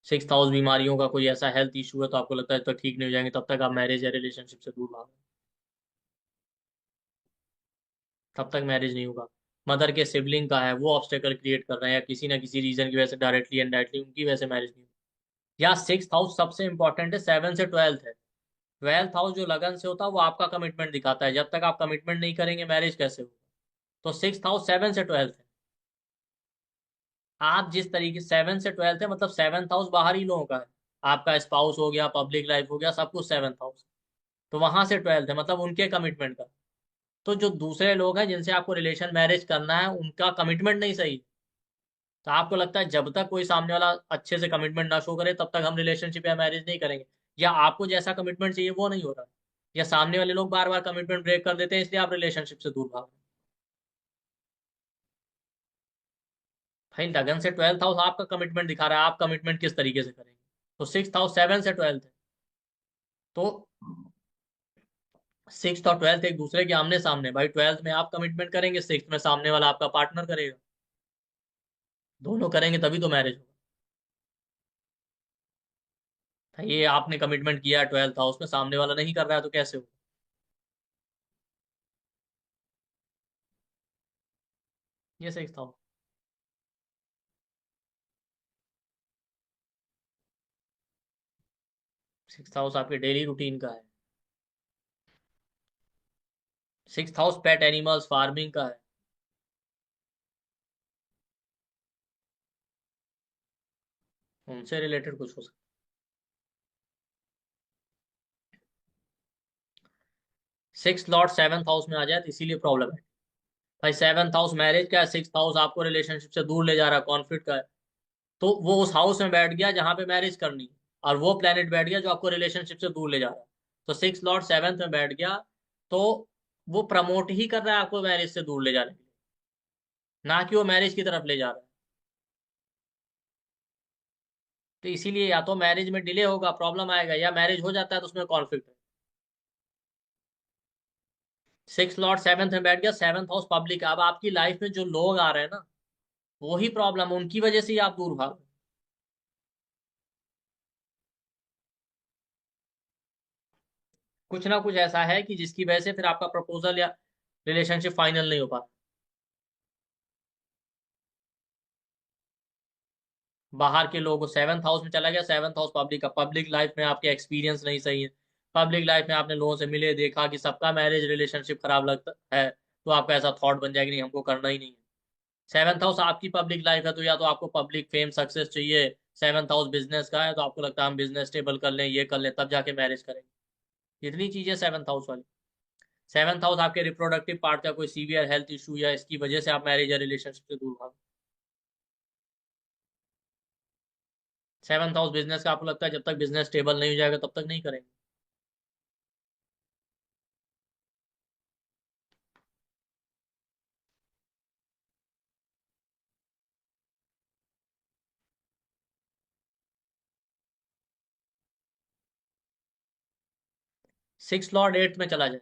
6th हाउस बीमारियों का कोई ऐसा हेल्थ इशू है, तो आपको लगता है जब तक ठीक नहीं हो जाएंगे तब तक आप मैरिज या रिलेशनशिप से दूर भागो, तब तक मैरिज नहीं होगा। मदर के सिबलिंग का है, वो ऑब्स्टेकल क्रिएट कर रहे हैं, या किसी ना किसी रीजन की वजह से डायरेक्टली इनडायरेक्टली उनकी वजह से मैरिज नहीं होगी। या 6th हाउस सबसे इंपॉर्टेंट है, 7 से 12th है। 12th हाउस जो लगन से होता है वो आपका कमिटमेंट दिखाता है, जब तक आप कमिटमेंट नहीं करेंगे मैरिज कैसे होगा। तो 6th हाउस 7 से 12th है। आप जिस तरीके, 7 से 12th है, मतलब 7th हाउस बाहरी लोगों का है, आपका स्पाउस हो गया, पब्लिक लाइफ हो गया, सब कुछ 7th हाउस। तो वहां से 12th है, मतलब उनके कमिटमेंट का। तो जो दूसरे लोग हैं जिनसे आपको रिलेशन मैरिज करना है, उनका कमिटमेंट नहीं सही, तो आपको लगता है जब तक कोई सामने वाला अच्छे से कमिटमेंट ना शो करे तब तक हम रिलेशनशिप या मैरिज नहीं करेंगे, या आपको जैसा कमिटमेंट चाहिए वो नहीं हो रहा, या सामने वाले लोग बार बार कमिटमेंट ब्रेक कर देते हैं, इसलिए आप रिलेशनशिप से दूर भाग रहे हैं। भाई लगन से 12th हाउस आपका कमिटमेंट दिखा रहा है, आप कमिटमेंट किस तरीके से करेंगे। तो 6th हाउस 7 से 12th है। तो 6th और 12th एक दूसरे के आमने सामने, भाई 12th में आप कमिटमेंट करेंगे, 6th में सामने वाला आपका पार्टनर करेगा, दोनों करेंगे तभी तो मैरिज होगा। भाई ये आपने कमिटमेंट किया है 12th हाउस में, सामने वाला नहीं कर रहा है तो कैसे होगा। ये 6th हाउस। 6th हाउस आपके डेली रूटीन का है। 6th house pet animals, farming का है। उनसे रिलेटेड कुछ हो सकता है। 6th लॉर्ड 7th हाउस में आ जाए तो इसीलिए प्रॉब्लम है। भाई 7th हाउस मैरिज का है, 6th हाउस आपको रिलेशनशिप से दूर ले जा रहा है, कॉन्फ्लिक्ट का है। तो वो उस हाउस में बैठ गया जहां पे मैरिज करनी है, और वो प्लेनेट बैठ गया जो आपको रिलेशनशिप से दूर ले जा रहा है। तो 6th लॉर्ड 7th में बैठ गया, तो वो प्रमोट ही कर रहा है आपको मैरिज से दूर ले जाने के लिए, ना कि वो मैरिज की तरफ ले जा रहा है। तो इसीलिए या तो मैरिज में डिले होगा, प्रॉब्लम आएगा, या मैरिज हो जाता है तो उसमें कॉन्फ्लिक्ट है। सिक्स लॉर्ड सेवंथ में बैठ गया, सेवंथ हाउस पब्लिक। अब आपकी लाइफ में जो लोग आ रहे हैं ना, वही प्रॉब्लम, उनकी वजह से ही आप दूर भाग। कुछ ना कुछ ऐसा है कि जिसकी वजह से फिर आपका प्रपोजल या रिलेशनशिप फाइनल नहीं हो पाता। बाहर के लोगों, सेवंथ हाउस में चला गया, सेवंथ हाउस पब्लिक का, पब्लिक लाइफ में आपके एक्सपीरियंस नहीं सही है। पब्लिक लाइफ में आपने लोगों से मिले, देखा कि सबका मैरिज रिलेशनशिप खराब लगता है, तो आपका ऐसा थॉट बन जाएगा, नहीं हमको करना ही नहीं है। सेवंथ हाउस आपकी पब्लिक लाइफ है, तो या तो आपको पब्लिक फेम सक्सेस चाहिए। सेवंथ हाउस बिजनेस का है, तो आपको लगता है हम बिजनेस स्टेबल कर लें, ये कर लें, तब जाके मैरिज करेंगे। इतनी चीजें सेवंथ हाउस वाली। सेवंथ हाउस आपके रिप्रोडक्टिव पार्ट का कोई सीवियर हेल्थ इशू, या इसकी वजह से आप मैरिज या रिलेशनशिप से दूर भाग। सेवंथ हाउस बिजनेस का, आपको लगता है जब तक बिजनेस स्टेबल नहीं हो जाएगा तब तक नहीं करेंगे। सिक्स लॉर्ड एट्थ में चला जाए।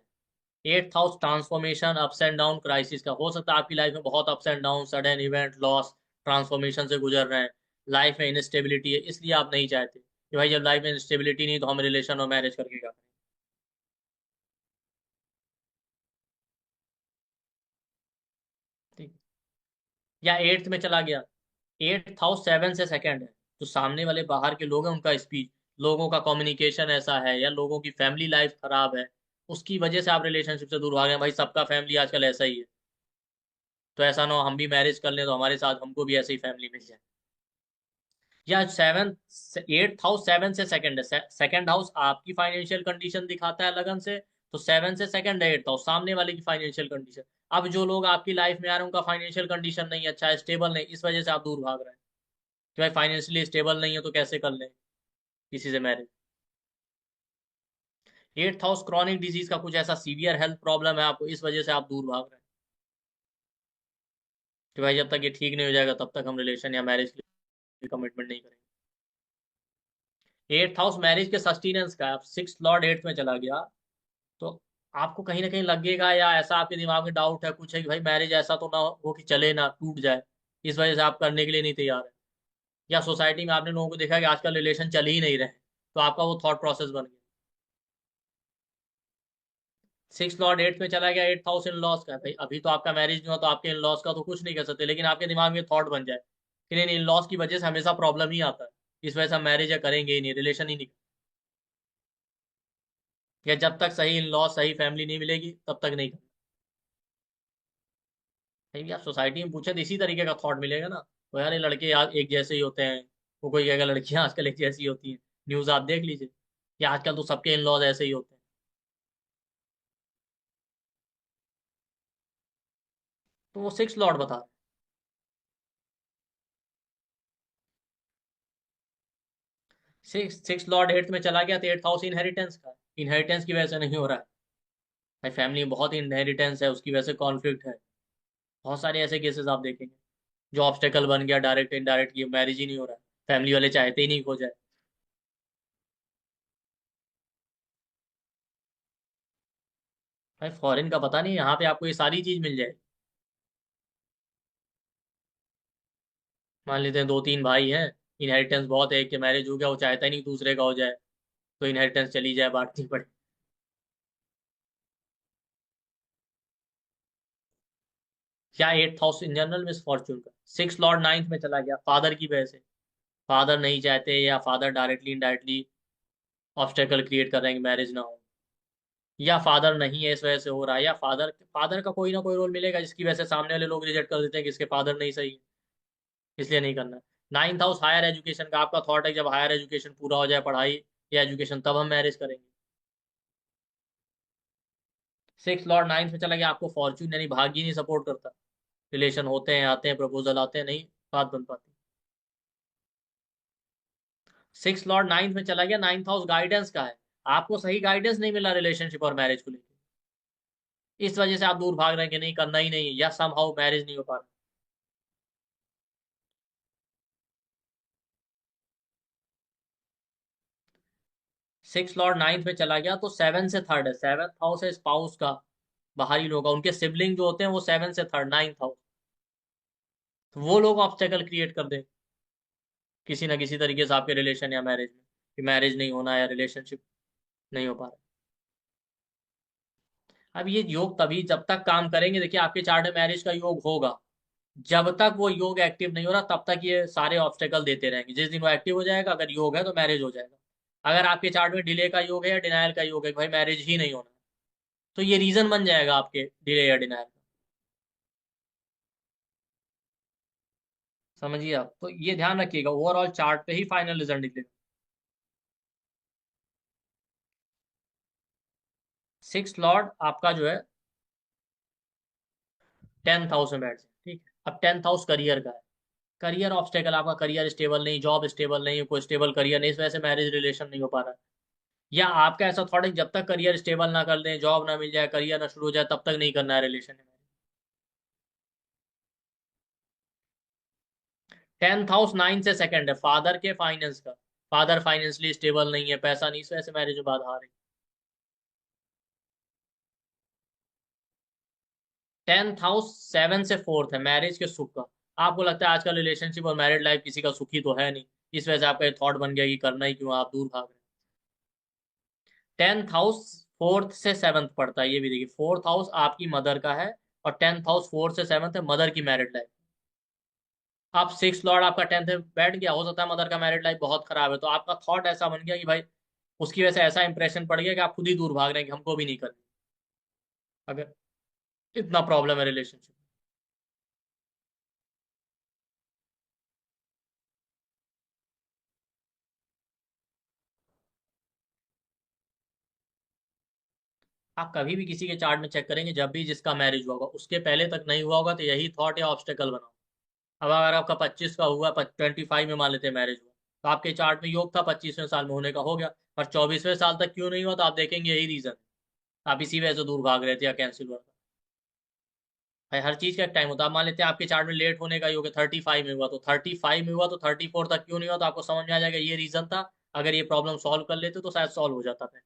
Eighth house transformation, ups and down, crisis का। हो सकता है आपकी लाइफ में बहुत ups and down, sudden event, loss, transformation से गुजर रहे हैं। लाइफ में इंस्टेबिलिटी है, इसलिए आप नहीं चाहते कि भाई जब लाइफ में इंस्टेबिलिटी नहीं तो हम रिलेशन और मैरिज करके क्या करें। या एट्थ में चला गया। एट्थ हाउस सेवन से सेकंड है। जो सामने वाले बाहर के लोग हैं, उनका स्पीच, लोगों का कम्युनिकेशन ऐसा है, या लोगों की फैमिली लाइफ खराब है, उसकी वजह से आप रिलेशनशिप से दूर भाग रहे हैं। भाई सबका फैमिली आजकल ऐसा ही है, तो ऐसा ना हो हम भी मैरिज कर लें तो हमारे साथ हमको भी ऐसी फैमिली मिल जाए। या सेवन, एट्थ हाउस सेवन से सेकंड है। सेकंड हाउस आपकी फाइनेंशियल कंडीशन दिखाता है लगन से, तो सेवन से सेकंड है एट्थ हाउस, सामने वाले की फाइनेंशियल कंडीशन। अब जो लोग आपकी लाइफ में आ रहे हैं उनका फाइनेंशियल कंडीशन नहीं अच्छा है, स्टेबल नहीं, इस वजह से आप दूर भाग रहे हैं कि भाई फाइनेंशियली स्टेबल नहीं है तो कैसे कर लें किसी से marriage. Eighth house chronic disease का, कुछ ऐसा सीवियर हेल्थ प्रॉब्लम है आपको, इस वजह से आप दूर भाग रहे हैं कि भाई जब तक ये ठीक नहीं हो जाएगा तब तक हम रिलेशन या मैरिज के लिए कमिटमेंट नहीं करेंगे। एट्थ हाउस मैरिज के सस्टेनेंस का है। आप सिक्स लॉर्ड एट्थ में चला गया, तो आपको कहीं ना कहीं लगेगा, या ऐसा आपके दिमाग में डाउट है कुछ है कि भाई मैरिज ऐसा तो ना हो कि चले ना टूट जाए, इस वजह से आप करने के लिए नहीं तैयार है। या सोसाइटी में आपने लोगों को देखा कि आजकल रिलेशन चल ही नहीं रहे, तो आपका वो थॉट प्रोसेस बन गया। सिक्स लॉर्ड एट्थ में चला गया, एट्थ हाउस इन लॉस का है। भाई अभी तो आपका मैरिज नहीं हुआ, तो आपके इन लॉस का तो कुछ नहीं कर सकते, लेकिन आपके दिमाग में थॉट बन जाए कि नहीं, इन लॉस की वजह से हमेशा प्रॉब्लम ही आता है, इस वजह से हम मैरिज या करेंगे ही नहीं, रिलेशन ही नहीं। या जब तक सही इन लॉस, सही फैमिली नहीं मिलेगी तब तक नहीं करना। भाई आप सोसाइटी में पूछे तो इसी तरीके का थॉट मिलेगा ना, तो यार ये लड़के यार एक जैसे ही होते हैं, वो कोई कहेगा लड़कियां आजकल एक जैसी होती हैं। न्यूज आप देख लीजिए कि आजकल तो सबके इन लॉज ऐसे ही होते हैं। तो वो सिक्स लॉर्ड बता रहे हैं। सिक्स लॉर्ड एट्थ में चला गया, तो एट्थ हाउस इनहेरिटेंस का, इनहेरिटेंस की वजह से नहीं हो रहा है। भाई फैमिली में बहुत इनहेरिटेंस है, उसकी वजह से कॉन्फ्लिक्ट है। बहुत सारे ऐसे केसेस आप देखेंगे जो ऑब्स्टेकल बन गया, डायरेक्ट इनडायरेक्ट, की मैरिज ही नहीं हो रहा है, फैमिली वाले चाहते ही नहीं हो जाए। भाई फॉरेन का पता नहीं, यहाँ पे आपको ये सारी चीज मिल जाए। मान लेते हैं दो तीन भाई हैं, इनहेरिटेंस बहुत है, एक के मैरिज हो गया, वो चाहता ही नहीं दूसरे का हो जाए, तो इनहेरिटेंस चली जाए, बांटनी पड़े। क्या eighth house in general miss Fortune का, सिक्स लॉर्ड नाइन्थ में चला गया, फादर की वजह से। फादर नहीं चाहते, या father directly indirectly obstacle create कर रहे हैं कि मैरिज ना हो। या फादर नहीं है इस वजह से हो रहा है, या फादर फादर का कोई ना कोई रोल मिलेगा जिसकी वजह से सामने वाले लोग रिजेक्ट कर देते हैं कि इसके फादर नहीं सही है, इसलिए नहीं करना। नाइन्थ हाउस हायर एजुकेशन का, आपका थॉट है कि जब हायर एजुकेशन पूरा हो जाए, पढ़ाई या एजुकेशन, तब हम मैरिज करेंगे। सिक्स लॉर्ड नाइन्थ में चला गया, आपको फॉर्च्यून यानी भाग्य नहीं सपोर्ट करता। रिलेशन होते हैं, आते हैं, प्रपोजल आते हैं, नहीं बात बन पाती। सिक्स लॉर्ड नाइन्थ में चला गया, नाइन्थ हाउस गाइडेंस का है। आपको सही गाइडेंस नहीं मिला रिलेशनशिप और मैरिज को लेकर, इस वजह से आप दूर भाग रहे हैं कि नहीं करना ही नहीं है, या सम हाउ मैरिज नहीं हो पा रहा। सिक्स लॉर्ड नाइन्थ में चला गया, तो सेवन से थर्ड है, सेवन हाउस है स्पाउस का। बाहरी लोग, उनके सिबलिंग जो होते हैं वो 7 से थर्ड 9th हाउस, तो वो लोग ऑब्स्टेकल क्रिएट कर दें किसी ना किसी तरीके से आपके रिलेशन या मैरिज में, कि मैरिज नहीं होना या रिलेशनशिप नहीं हो पा रहा। अब ये योग तभी जब तक काम करेंगे, देखिए आपके चार्ट में मैरिज का योग होगा, जब तक वो योग एक्टिव नहीं हो रहा तब तक ये सारे ऑब्स्टेकल देते रहेंगे। जिस दिन वो एक्टिव हो जाएगा, अगर योग है तो मैरिज हो जाएगा। अगर आपके चार्ट में डिले का योग है या डिनायल का योग है कि भाई मैरिज ही नहीं होना, तो ये रीजन बन जाएगा आपके डिले या डिनायल का। समझिए आप, तो ये ध्यान रखिएगा, ओवरऑल चार्ट पे ही फाइनल रिजल्ट निकलेगा। सिक्स लॉर्ड आपका जो है 10th हाउस में बैठ जाए, ठीक है। अब 10th हाउस करियर का है। करियर ऑब्स्टेकल, आपका करियर स्टेबल नहीं, जॉब स्टेबल नहीं, कोई स्टेबल करियर नहीं, इस वजह से मैरिज रिलेशन नहीं हो पा रहा है। या आपका ऐसा थॉट है कि जब तक करियर स्टेबल ना कर दें, जॉब ना मिल जाए, करियर ना शुरू हो जाए, तब तक नहीं करना है रिलेशन में। 10th हाउस 9 से सेकंड है, फादर के फाइनेंस का। फादर फाइनेंशियली स्टेबल नहीं है, पैसा नहीं, इस वजह से मैरिज में बाधा आ रही। 10th हाउस 7 से 4th है, मैरिज के सुख का। आपको लगता है आजकल रिलेशनशिप और मैरिड लाइफ किसी का सुखी तो है नहीं, इस वजह से आपका ये थॉट बन गया कि करना ही क्यों, आप दूर भाग रहे हैं। 10th हाउस 4th से 7th पड़ता है, ये भी देखिए, 4th हाउस आपकी मदर का है, और 10th हाउस 4th से 7th है मदर की मैरिड लाइफ। आप 6 लॉर्ड आपका 10th में बैठ गया, हो सकता है मदर का मैरिड लाइफ बहुत खराब है, तो आपका थॉट ऐसा बन गया कि भाई उसकी वजह से ऐसा इंप्रेशन पड़ गया कि आप खुद ही दूर भाग रहे हैं कि हमको भी नहीं करनी, अगर इतना प्रॉब्लम है रिलेशनशिप। आप कभी भी किसी के चार्ट में चेक करेंगे, जब भी जिसका मैरिज हुआ होगा उसके पहले तक नहीं हुआ होगा, तो यही थॉट या ऑब्स्टेकल बना। अब अगर आपका 25 का हुआ, 25 में मान लेते हैं मैरिज हुआ, तो आपके चार्ट में योग था 25वें साल में होने का, हो गया। पर 24वें साल तक क्यों नहीं हुआ, तो आप देखेंगे यही रीजन, आप इसी वजह से दूर भाग रहे थे या कैंसिल हुआ था। भाई हर चीज का एक टाइम होता है। आप मान लेते हैं आपके चार्ट में लेट होने का योग है, 35 में हुआ, तो 35 में हुआ तो 34 तक क्यों नहीं हुआ, तो आपको समझ में आ जाएगा ये रीजन था। अगर ये प्रॉब्लम सॉल्व कर लेते तो शायद सॉल्व हो जाता था।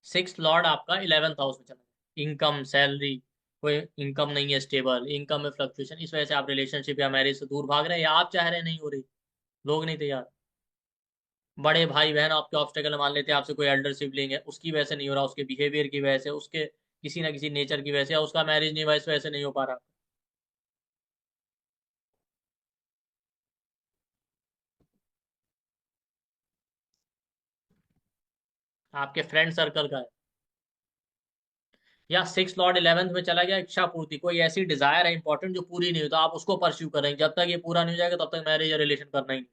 6 लॉर्ड आपका 11th हाउस में चला गया, इनकम सैलरी, कोई इनकम नहीं है स्टेबल, इनकम में फ्लक्चुएशन, इस वजह से आप रिलेशनशिप या मैरिज से दूर भाग रहे हैं, या आप चाह रहे हैं नहीं हो रही, लोग नहीं तैयार। बड़े भाई बहन आपके ऑब्स्टेकल, मान लेते हैं आपसे कोई एल्डर सिबलिंग है, उसकी वजह से नहीं हो रहा, उसके बिहेवियर की वजह से, उसके किसी ना किसी नेचर की वजह से, या उसका मैरिज नहीं हुआ इस वजह से नहीं हो पा रहा। आपके फ्रेंड सर्कल का है। या 6 लॉर्ड 11th में चला गया, इच्छा पूर्ति, कोई ऐसी डिजायर है इंपॉर्टेंट जो पूरी नहीं हुई, तो आप उसको परस्यू करेंगे, जब तक ये पूरा नहीं हो जाएगा तब तक मैरिज या रिलेशन करना ही नहीं।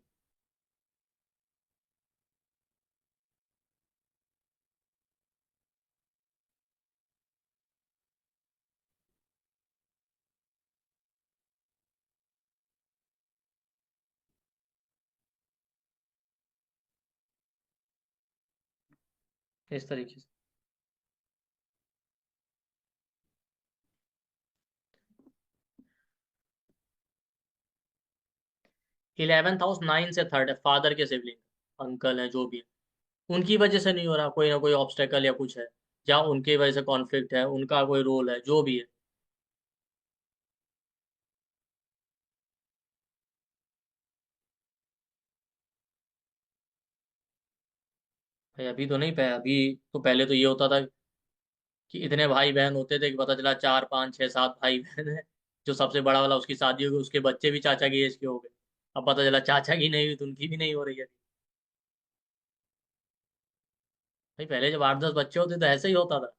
इस तरीके से 11th हाउस 9 से 3rd है, फादर के सिबलिंग, अंकल है जो भी है, उनकी वजह से नहीं हो रहा, कोई ना कोई ऑब्स्टेकल या कुछ है, या उनकी वजह से कॉन्फ्लिक्ट है, उनका कोई रोल है, जो भी है। भाई अभी तो नहीं पाया, अभी तो पहले तो ये होता था कि इतने भाई बहन होते थे कि पता चला 4 5 6 7 भाई बहन है, जो सबसे बड़ा वाला उसकी शादी हो गई, उसके बच्चे भी चाचा की एज के हो गए। अब पता चला चाचा की नहीं हुई तो उनकी भी नहीं हो रही है। भाई पहले जब 8 10 बच्चे होते तो ऐसे ही होता था।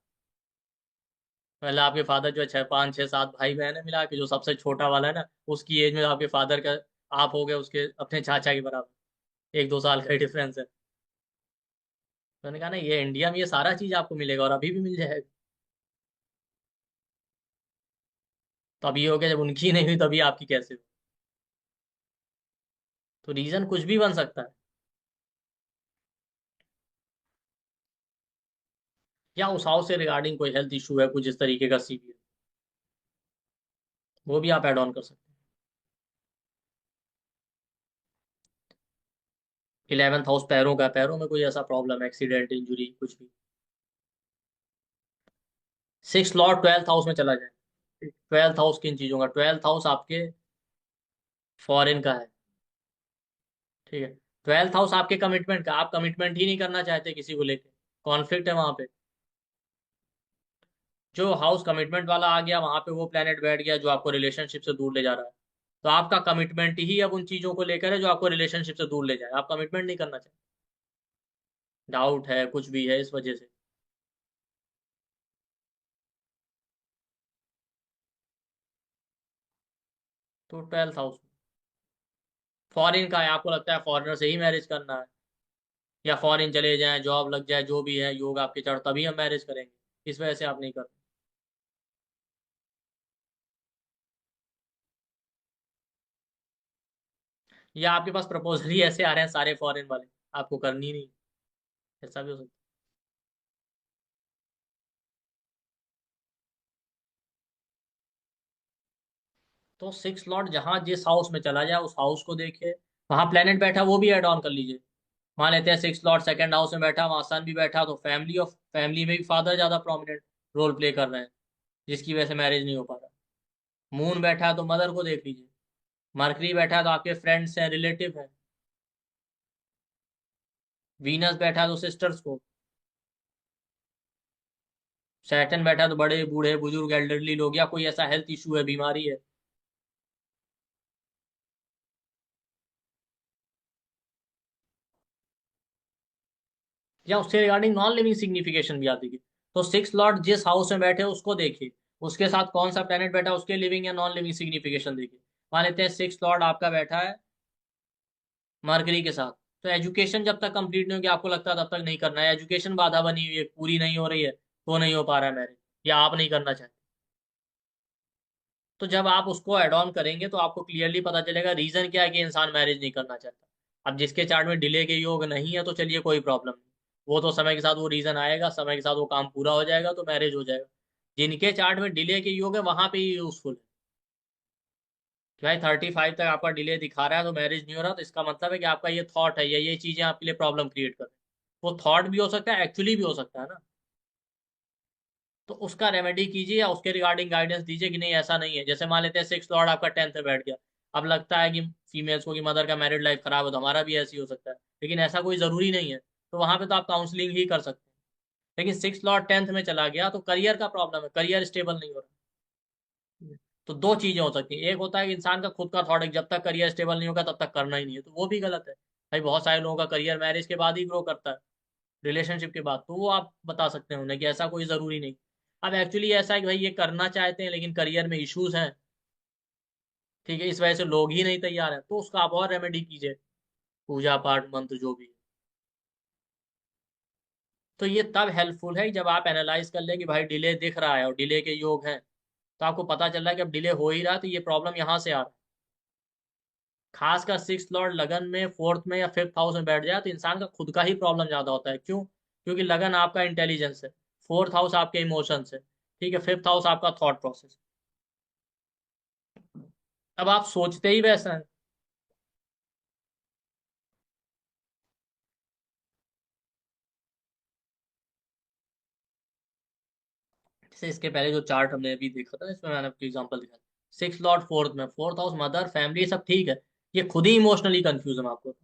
पहले आपके फादर जो है 6 5 6 7 भाई बहन है मिला के, जो सबसे छोटा वाला है ना, उसकी एज में आपके फादर का, आप हो गए उसके अपने चाचा के बराबर, 1 2 साल का ही डिफरेंस है। तो मैंने कहा ना, ये इंडिया में ये सारा चीज आपको मिलेगा और अभी भी मिल जाएगा। तो अभी ये हो गया, जब उनकी नहीं हुई तभी आपकी कैसे हो। तो रीजन कुछ भी बन सकता है। या उस हाउस से रिगार्डिंग कोई हेल्थ इशू है कुछ इस तरीके का सीवियर, वो भी आप ऐड ऑन कर सकते हैं। 11th हाउस पैरों का, पैरों में कोई ऐसा प्रॉब्लम, एक्सीडेंट, इंजुरी, कुछ भी। 6 लॉर्ड 12th हाउस में चला जाए। 12th हाउस किन चीजों का? 12th हाउस आपके फॉरेन का है। ठीक है। 12th हाउस आपके कमिटमेंट का, आप कमिटमेंट ही नहीं करना चाहते किसी को लेके, कॉन्फ्लिक्ट है वहां पे। जो हाउस कमिटमेंट वाला आ गया, वहां पे वो प्लेनेट बैठ गया जो आपको रिलेशनशिप से दूर ले जा रहा है। तो आपका कमिटमेंट ही अब उन चीजों को लेकर है जो आपको रिलेशनशिप से दूर ले जाए, आप कमिटमेंट नहीं करना चाहते। डाउट है, कुछ भी है, इस वजह से। तो 12th हाउस फॉरेन का है, आपको लगता है फॉरेनर से ही मैरिज करना है, या फॉरेन चले जाएं, जॉब लग जाए, जो भी है योग आपके चढ़, तभी हम मैरिज करेंगे, इस वजह से आप नहीं करते। या आपके पास प्रपोजल ही ऐसे आ रहे हैं सारे फॉरेन वाले, आपको करनी ही नहीं, ऐसा भी हो सकता है। तो 6 लॉर्ड जहां जिस हाउस में चला जाए उस हाउस को देखिए, वहां प्लेनेट बैठा वो भी एड ऑन कर लीजिए। मान लेते हैं 6 लॉर्ड सेकंड हाउस में बैठा, वहां सन भी बैठा, तो फैमिली ऑफ फैमिली में भी फादर ज्यादा प्रोमिनेंट रोल प्ले कर रहे हैं, जिसकी वजह से मैरिज नहीं हो पा रहा। मून बैठा है तो मदर को देख लीजिए। मरकरी बैठा है तो आपके फ्रेंड्स हैं, रिलेटिव हैं। वीनस बैठा है तो सिस्टर्स को। सैटर्न बैठा है तो बड़े बूढ़े बुजुर्ग एल्डरली लोग, या कोई ऐसा हेल्थ इशू है, बीमारी है। या उससे रिगार्डिंग नॉन लिविंग सिग्निफिकेशन भी आती है। तो 6 लॉर्ड जिस हाउस में बैठे उसको देखिए, उसके साथ कौन सा प्लेनेट बैठा है, उसके लिविंग या नॉन लिविंग सिग्निफिकेशन देखिए। मान लेते हैं 6 लॉर्ड आपका बैठा है मरकरी के साथ, तो एजुकेशन जब तक कंप्लीट नहीं होगी, आपको लगता है तब तक नहीं करना है, एजुकेशन बाधा बनी हुई है, पूरी नहीं हो रही है, तो नहीं हो पा रहा है मैरिज, या आप नहीं करना चाहते। तो जब आप उसको एड ऑन करेंगे तो आपको क्लियरली पता चलेगा रीजन क्या है कि इंसान मैरिज नहीं करना चाहता। अब जिसके चार्ट में डिले के योग नहीं है तो चलिए कोई प्रॉब्लम नहीं, वो तो समय के साथ वो रीजन आएगा, समय के साथ वो काम पूरा हो जाएगा तो मैरिज हो जाएगा। जिनके चार्ट में डिले के योग है वहां पे ही यूजफुल है कि भाई 35 तक आपका डिले दिखा रहा है तो मैरिज नहीं हो रहा, तो इसका मतलब है कि आपका ये थॉट है या ये चीजें आपके लिए प्रॉब्लम क्रिएट कर रही है। वो थॉट भी हो सकता है, एक्चुअली भी हो सकता है ना। तो उसका रेमेडी कीजिए या उसके रिगार्डिंग गाइडेंस दीजिए कि नहीं ऐसा नहीं है। जैसे मान लेते हैं 6 लॉर्ड आपका 10th में बैठ गया, अब लगता है कि फीमेल्स को कि मदर का मैरिड लाइफ खराब है, तो हमारा भी ऐसे ही हो सकता है, लेकिन ऐसा कोई जरूरी नहीं है। तो वहां पे तो आप काउंसलिंग ही कर सकते हैं। लेकिन 6 लॉर्ड 10th में चला गया तो करियर का प्रॉब्लम है, करियर स्टेबल नहीं हो रहा। तो दो चीजें हो सकती हैं, एक होता है कि इंसान का खुद का थॉट है कि जब तक करियर स्टेबल नहीं होगा तब तक करना ही नहीं है, तो वो भी गलत है। भाई बहुत सारे लोगों का करियर मैरिज के बाद ही ग्रो करता है, रिलेशनशिप के बाद, तो वो आप बता सकते हैं उन्हें कि ऐसा कोई जरूरी नहीं। अब एक्चुअली ऐसा है कि भाई ये करना चाहते हैं लेकिन करियर में इश्यूज हैं, ठीक है, इस वजह से लोग ही नहीं तैयार हैं, तो उसका आप और रेमेडी कीजिए, पूजा पाठ मंत्र जो भी है। तो ये तब हेल्पफुल है जब आप एनालाइज कर लें कि भाई डिले दिख रहा है और डिले के योग हैं, तो आपको पता चल रहा है कि अब डिले हो ही रहा है, तो ये प्रॉब्लम यहाँ से आ रहा है। खासकर 6 लॉर्ड लगन में, फोर्थ में या फिफ्थ हाउस में बैठ जाए तो इंसान का खुद का ही प्रॉब्लम ज्यादा होता है। क्यों? क्योंकि लगन आपका इंटेलिजेंस है, फोर्थ हाउस आपके इमोशंस है, ठीक है, फिफ्थ हाउस आपका थॉट प्रोसेस। अब आप सोचते ही वैसा है। जैसे इसके पहले जो चार्ट हमने अभी देखा था, इसमें मैंने आपको एग्जांपल दिखा, 6 लॉर्ड फोर्थ में, फोर्थ हाउस मदर फैमिली सब ठीक है, ये खुद ही इमोशनली कंफ्यूज है। मैं आपको,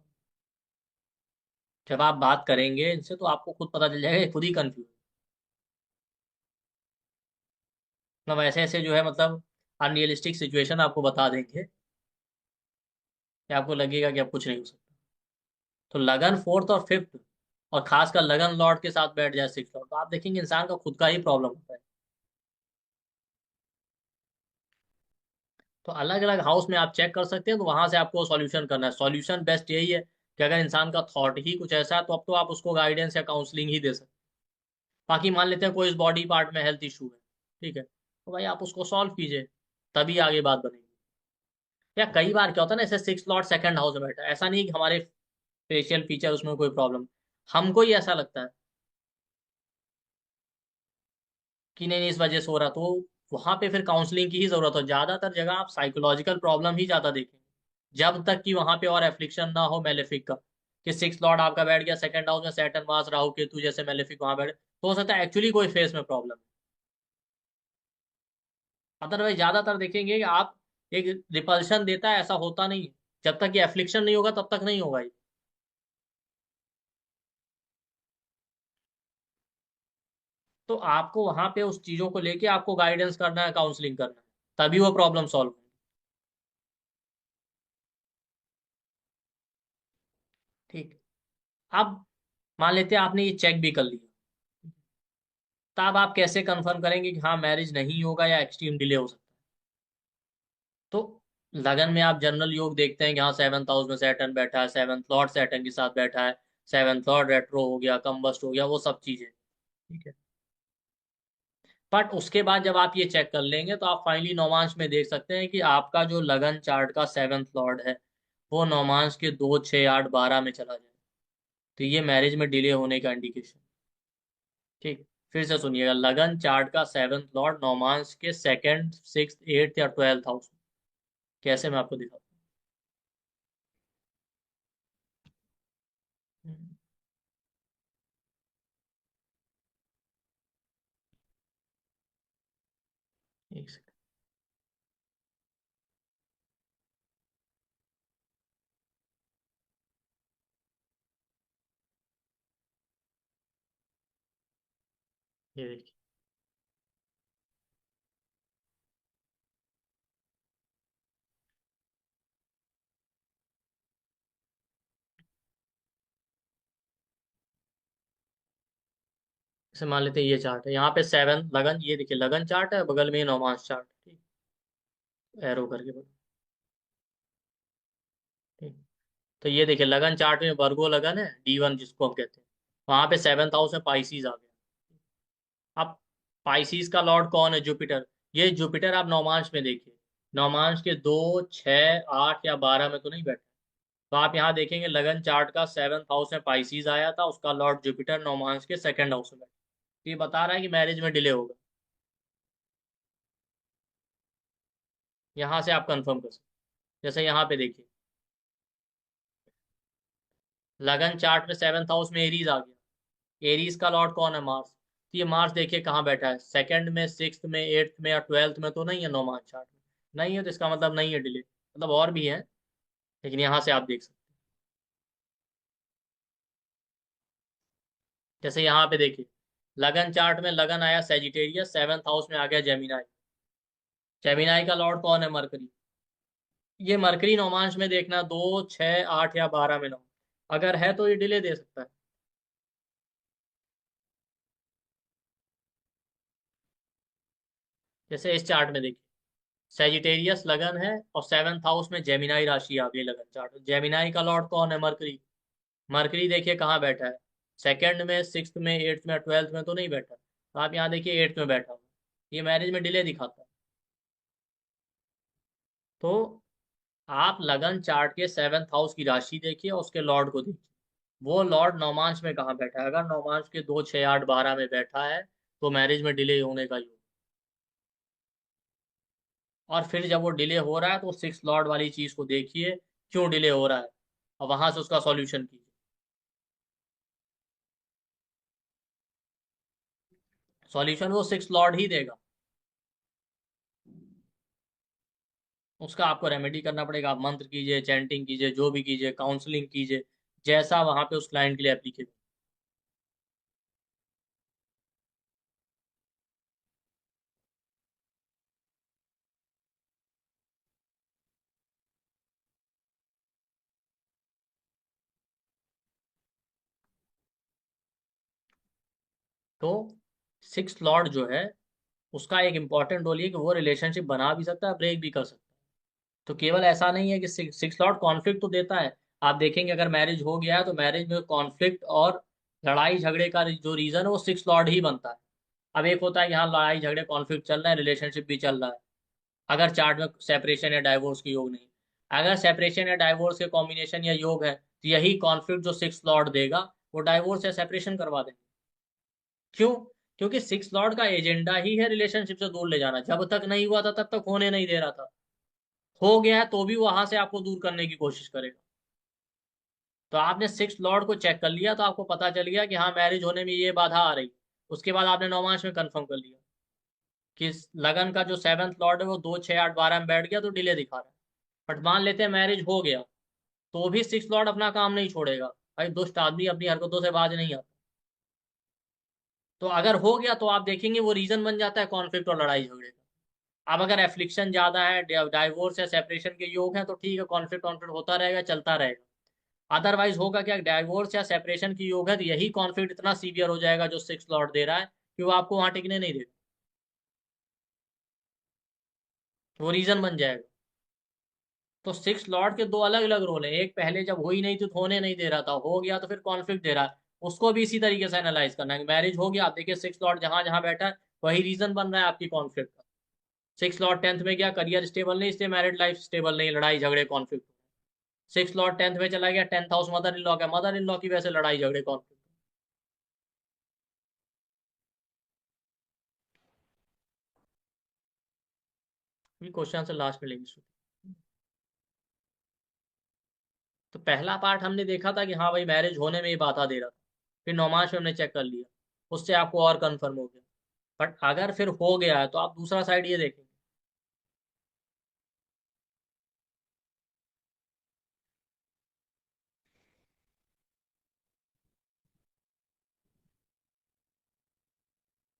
जब आप बात करेंगे इनसे तो आपको खुद पता चल जाएगा ये खुद ही कंफ्यूज। मतलब ऐसे ऐसे जो है, मतलब अनरियलिस्टिक सिचुएशन आपको बता देंगे कि आपको लगेगा कि अब कुछ नहीं हो सकता। तो लगन फोर्थ और फिफ्थ, और खासकर लगन लॉर्ड के साथ बैठ जाए 6 लॉर्ड, तो आप देखेंगे इंसान का खुद का ही प्रॉब्लम होता है। तो अलग अलग हाउस में आप चेक कर सकते हैं, तो वहां से आपको सॉल्यूशन करना है। सॉल्यूशन बेस्ट यही है कि अगर इंसान का थॉट ही कुछ ऐसा है तो अब तो आप उसको गाइडेंस या काउंसलिंग ही दे सकते हैं। बाकी मान लेते हैं कोई इस बॉडी पार्ट में हेल्थ इशू है, ठीक है, तो भाई आप उसको सॉल्व कीजिए, तभी आगे बात बनेगी। या कई बार क्या होता है ना, जैसे 6 लॉर्ड सेकंड हाउस में बैठा है, ऐसा नहीं कि हमारे फेशियल फीचर उसमें कोई प्रॉब्लम, हमको ही ऐसा लगता है कि नहीं नहीं इस वजह से हो रहा, तो वहां पे फिर काउंसलिंग की ही जरूरत हो। ज्यादातर जगह आप साइकोलॉजिकल प्रॉब्लम ही ज्यादा देखेंगे, जब तक कि वहां पे और एफ्लिक्शन ना हो मेलेफिक का, कि सिक्स लॉर्ड आपका बैठ गया सेकंड हाउस में, सैटर्न मार्स राहु केतु जैसे मेलेफिक वहां बैठे, तो हो सकता है एक्चुअली कोई फेस में प्रॉब्लम है। अदरवाइज ज्यादातर देखेंगे कि आप एक रिपल्शन देता है, ऐसा होता नहीं है। जब तक ये एफ्लिक्शन नहीं होगा तब तक नहीं होगा ये। तो आपको वहां पे उस चीजों को लेके आपको गाइडेंस करना है, काउंसलिंग करना है, तभी वो प्रॉब्लम सॉल्व होगी। ठीक। अब मान लेते हैं आपने ये चेक भी कर लिया, तब आप कैसे कंफर्म करेंगे कि हाँ मैरिज नहीं होगा या एक्सट्रीम डिले हो सकता है? तो लगन में आप जनरल योग देखते हैं कि हाँ सेवंथ हाउस में सैटर्न बैठा है, सेवंथ लॉर्ड सैटर्न के साथ बैठा है, सेवंथ लॉर्ड रेट्रो हो गया, कंबस्ट हो गया, वो सब चीजें। ठीक है। बट उसके बाद जब आप ये चेक कर लेंगे तो आप फाइनली नौमांश में देख सकते हैं कि आपका जो लगन चार्ट का सेवंथ लॉर्ड है वो नौमांश के 2 6 8 12 में चला जाए, तो ये मैरिज में डिले होने का इंडिकेशन। ठीक। फिर से सुनिएगा, लगन चार्ट का सेवंथ लॉर्ड नौमांश के सेकंड सिक्स एट्थ या ट्वेल्थ हाउस में। कैसे मैं आपको दिखाता हूँ। एक सेकंड। ये देखिए, जैसे मान लेते हैं ये चार्ट है, यहाँ पे सेवन लगन, ये देखिए लगन चार्ट है, बगल में ये नौमांश चार्ट है। ठीक। एरो करके बगल। ठीक। तो ये देखिए लगन चार्ट में वर्गो लगन है, D1 जिसको हम कहते हैं, वहां पे सेवंथ हाउस में पाइसीज आ गया। अब पाइसीज का लॉर्ड कौन है? जुपिटर। ये जुपिटर आप नौमांश में देखिए, नौमांश के 2 6 8 या 12 में तो नहीं बैठा। तो आप यहाँ देखेंगे लगन चार्ट का सेवंथ हाउस में पाइसीज आया था, उसका लॉर्ड जुपिटर नौमांश के सेकंड हाउस में बैठा। तो ये बता रहा है कि मैरिज में डिले होगा। यहाँ से आप कंफर्म कर सकते हैं। जैसे यहाँ पे देखिए, लगन चार्ट में सेवंथ हाउस में एरीज आ गया, एरीज का लॉर्ड कौन है? मार्स। तो ये मार्स देखिए कहाँ बैठा है, सेकंड में, सिक्स्थ में, एट्थ में या ट्वेल्थ में तो नहीं है नौमान चार्ट में। नहीं है तो इसका मतलब नहीं है डिले, मतलब और भी है, लेकिन यहाँ से आप देख सकते हैं। जैसे यहाँ पे देखिए, लगन चार्ट में लगन आया सेजिटेरियस, सेवंथ हाउस में आ गया जेमिनाई। जेमिनाई का लॉर्ड कौन है? मरकरी। ये मरकरी नौमांश में देखना 2 6 8 या 12 में ना हो। अगर है तो ये डिले दे सकता है। जैसे इस चार्ट में देखिए, सेजिटेरियस लगन है और सेवंथ हाउस में जेमिनाई राशि आ गई लगन चार्ट में। जेमिनाई का लॉर्ड कौन है? मरकरी। मरकरी देखिए कहाँ बैठा है, सेकंड में, सिक्स्थ में, एट्थ में, ट्वेल्थ में तो नहीं बैठा, तो आप यहाँ देखिए एट्थ में बैठा हुआ। ये मैरिज में डिले दिखाता है। तो आप लगन चार्ट के सेवंथ हाउस की राशि देखिए और उसके लॉर्ड को देखिए, वो लॉर्ड नौमांश में कहाँ बैठा है। अगर नौमांश के 2 6 8 12 में बैठा है तो मैरिज में डिले होने का योग। और फिर जब वो डिले हो रहा है तो सिक्स लॉर्ड वाली चीज को देखिए, क्यों डिले हो रहा है, और वहां से उसका सॉल्यूशन कीजिए। सॉल्यूशन वो सिक्स लॉर्ड ही देगा, उसका आपको रेमेडी करना पड़ेगा। आप मंत्र कीजिए, चैंटिंग कीजिए, जो भी कीजिए, काउंसलिंग कीजिए, जैसा वहां पे उस क्लाइंट के लिए एप्लीकेबल। तो सिक्स लॉर्ड जो है, उसका एक इंपॉर्टेंट रोल ये है कि वो रिलेशनशिप बना भी सकता है, ब्रेक भी कर सकता है। तो केवल ऐसा नहीं है कि सिक्स लॉर्ड कॉन्फ्लिक्ट तो देता है। आप देखेंगे अगर मैरिज हो गया है तो मैरिज में कॉन्फ्लिक्ट और लड़ाई झगड़े का जो रीजन है वो सिक्स लॉर्ड ही बनता है। अब एक होता है कि हाँ लड़ाई झगड़े कॉन्फ्लिक्ट चल रहा है, रिलेशनशिप भी चल रहा है, अगर चार्ट में सेपरेशन या डाइवोर्स की योग नहीं। अगर सेपरेशन या डाइवोर्स के कॉम्बिनेशन या योग है तो यही कॉन्फ्लिक्ट जो सिक्स लॉर्ड देगा वो डाइवोर्स या सेपरेशन करवा देंगे। क्यों? क्योंकि सिक्स लॉर्ड का एजेंडा ही है रिलेशनशिप से दूर ले जाना। जब तक नहीं हुआ था तब तक होने नहीं दे रहा था, हो गया है तो भी वहां से आपको दूर करने की कोशिश करेगा। तो आपने सिक्स लॉर्ड को चेक कर लिया तो आपको पता चल गया कि हाँ मैरिज होने में ये बाधा आ रही। उसके बाद आपने नौमांश में कंफर्म कर लिया कि लगन का जो सेवंथ लॉर्ड है वो 2 6 8 12 में बैठ गया तो डिले दिखा रहा है। बट मान लेते हैं मैरिज हो गया, तो भी सिक्स लॉर्ड अपना काम नहीं छोड़ेगा। भाई दुष्ट आदमी अपनी हरकतों से बाज नहीं आता। तो अगर हो गया तो आप देखेंगे वो रीजन बन जाता है कॉन्फ्लिक्ट और लड़ाई झगड़े का। अब अगर एफ्लिक्शन ज्यादा है, डाइवोर्स या सेपरेशन के योग हैं, तो ठीक है, कॉन्फ्लिक्ट कॉन्फ्लिक्ट होता रहेगा, चलता रहेगा। अदरवाइज होगा क्या, डाइवोर्स या सेपरेशन की योग है तो यही कॉन्फ्लिक्ट इतना सीवियर हो जाएगा जो सिक्स लॉर्ड दे रहा है कि वो आपको वहां टिकने नहीं देगा। वो रीजन बन जाएगा। तो सिक्स लॉर्ड के दो अलग अलग रोल है। एक पहले जब हो ही नहीं थी तो होने नहीं दे रहा था, हो गया तो फिर कॉन्फ्लिक्ट दे रहा है। उसको भी इसी तरीके से एनालाइज करना है। मैरिज हो गया, आप देखिए सिक्स लॉर्ड जहां जहां बैठा है वही रीजन बन रहा है आपकी कॉन्फ्लिक्ट का। सिक्स लॉर्ड टेंथ में गया, करियर स्टेबल नहीं, इसलिए मैरिड लाइफ स्टेबल नहीं, लड़ाई झगड़े कॉन्फ्लिक्ट। सिक्स लॉर्ड टेंथ में चला गया, tenth house mother in law का, मदर इन लॉ की वजह से लड़ाई झगड़े कॉन्फ्लिक्ट। क्वेश्चन से लास्ट में लेंगे। तो पहला पार्ट हमने देखा था कि हाँ भाई मैरिज होने में ही बाधा दे रहा था। फिर नौमांश में हमने चेक कर लिया, उससे आपको और कंफर्म हो गया। बट अगर फिर हो गया है तो आप दूसरा साइड ये देखेंगे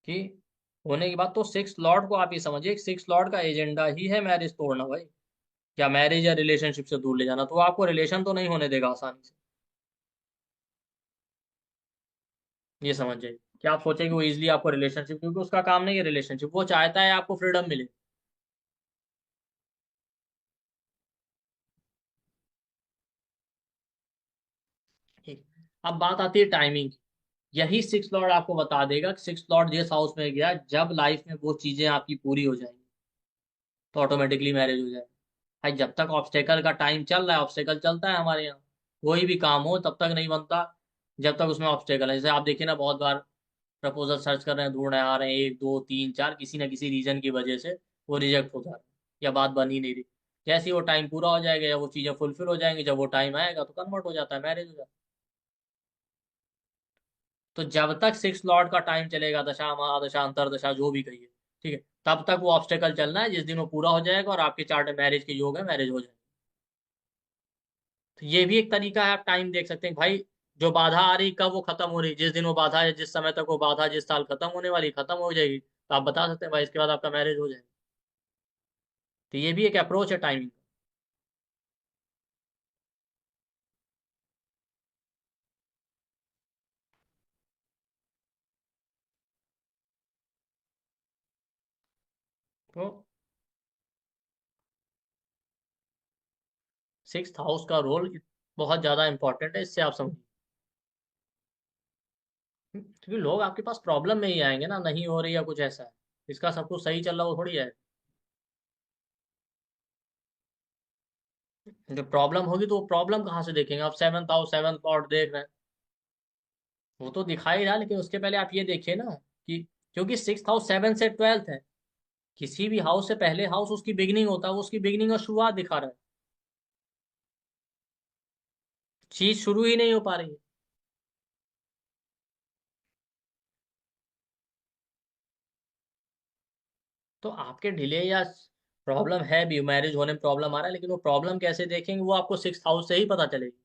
कि होने के बाद तो सिक्स लॉर्ड को आप ये समझिए, सिक्स लॉर्ड का एजेंडा ही है मैरिज तोड़ना भाई, या मैरिज या रिलेशनशिप से दूर ले जाना। तो वो आपको रिलेशन तो नहीं होने देगा आसानी से। ये समझ जाइए कि आप सोचेंगे वो इजिली आपको रिलेशनशिप, क्योंकि उसका काम नहीं है रिलेशनशिप, वो चाहता है आपको फ्रीडम मिले। ठीक। अब बात आती है टाइमिंग। यही सिक्स लॉर्ड आपको बता देगा कि सिक्स लॉर्ड जिस हाउस में गया, जब लाइफ में वो चीजें आपकी पूरी हो जाएंगी तो ऑटोमेटिकली मैरिज हो जाएगी। भाई जब तक ऑब्स्टेकल का टाइम चल रहा है, ऑब्स्टेकल चलता है हमारे यहाँ, कोई भी काम हो तब तक नहीं बनता जब तक उसमें ऑब्स्टेकल है। जैसे आप देखिए ना, बहुत बार प्रपोजल सर्च कर रहे हैं, ढूंढ रहे आ रहे हैं, एक दो तीन चार, किसी ना किसी रीजन की वजह से वो रिजेक्ट हो जा रहा है या बात बन ही नहीं रही। जैसे ही वो टाइम पूरा हो जाएगा या वो चीजें फुलफिल हो जाएंगी, जब वो टाइम आएगा तो कन्वर्ट हो जाता है, मैरिज हो जाता है। तो जब तक सिक्स लॉर्ड का टाइम चलेगा, दशा महादशा अंतरदशा जो भी कहिए, ठीक है, तब तक वो ऑब्स्टेकल चलना है। जिस दिन वो पूरा हो जाएगा और आपके चार्ट में मैरिज के योग है, मैरिज हो जाएगी। तो ये भी एक तरीका है, आप टाइम देख सकते हैं भाई, जो बाधा आ रही कब वो खत्म हो रही, जिस दिन वो बाधा है, जिस समय तक वो बाधा जिस साल खत्म होने वाली खत्म हो जाएगी, तो आप बता सकते हैं भाई इसके बाद आपका मैरिज हो जाएगा। तो ये भी एक अप्रोच है टाइमिंग। तो सिक्स हाउस का रोल बहुत ज्यादा इंपॉर्टेंट है, इससे आप समझिए। क्योंकि लोग आपके पास प्रॉब्लम में ही आएंगे ना, नहीं हो रही या कुछ ऐसा है, इसका सब कुछ सही चल रहा, वो थोड़ी है। जब प्रॉब्लम होगी तो वो प्रॉब्लम कहाँ से देखेंगे आप, सेवन्थ हाउस सेवन्थ लॉर्ड देख रहे हैं, वो तो दिखा ही रहा है, लेकिन उसके पहले आप ये देखिए ना कि क्योंकि सिक्स हाउस सेवन से ट्वेल्थ है, किसी भी हाउस से पहले हाउस उसकी बिगिनिंग होता है, वो उसकी बिगिनिंग और शुरुआत दिखा रहा है। चीज शुरू ही नहीं हो पा रही है। तो आपके डिले या प्रॉब्लम है भी, मैरिज होने में प्रॉब्लम आ रहा है, लेकिन वो प्रॉब्लम कैसे देखेंगे वो आपको सिक्स हाउस से ही पता चलेगी।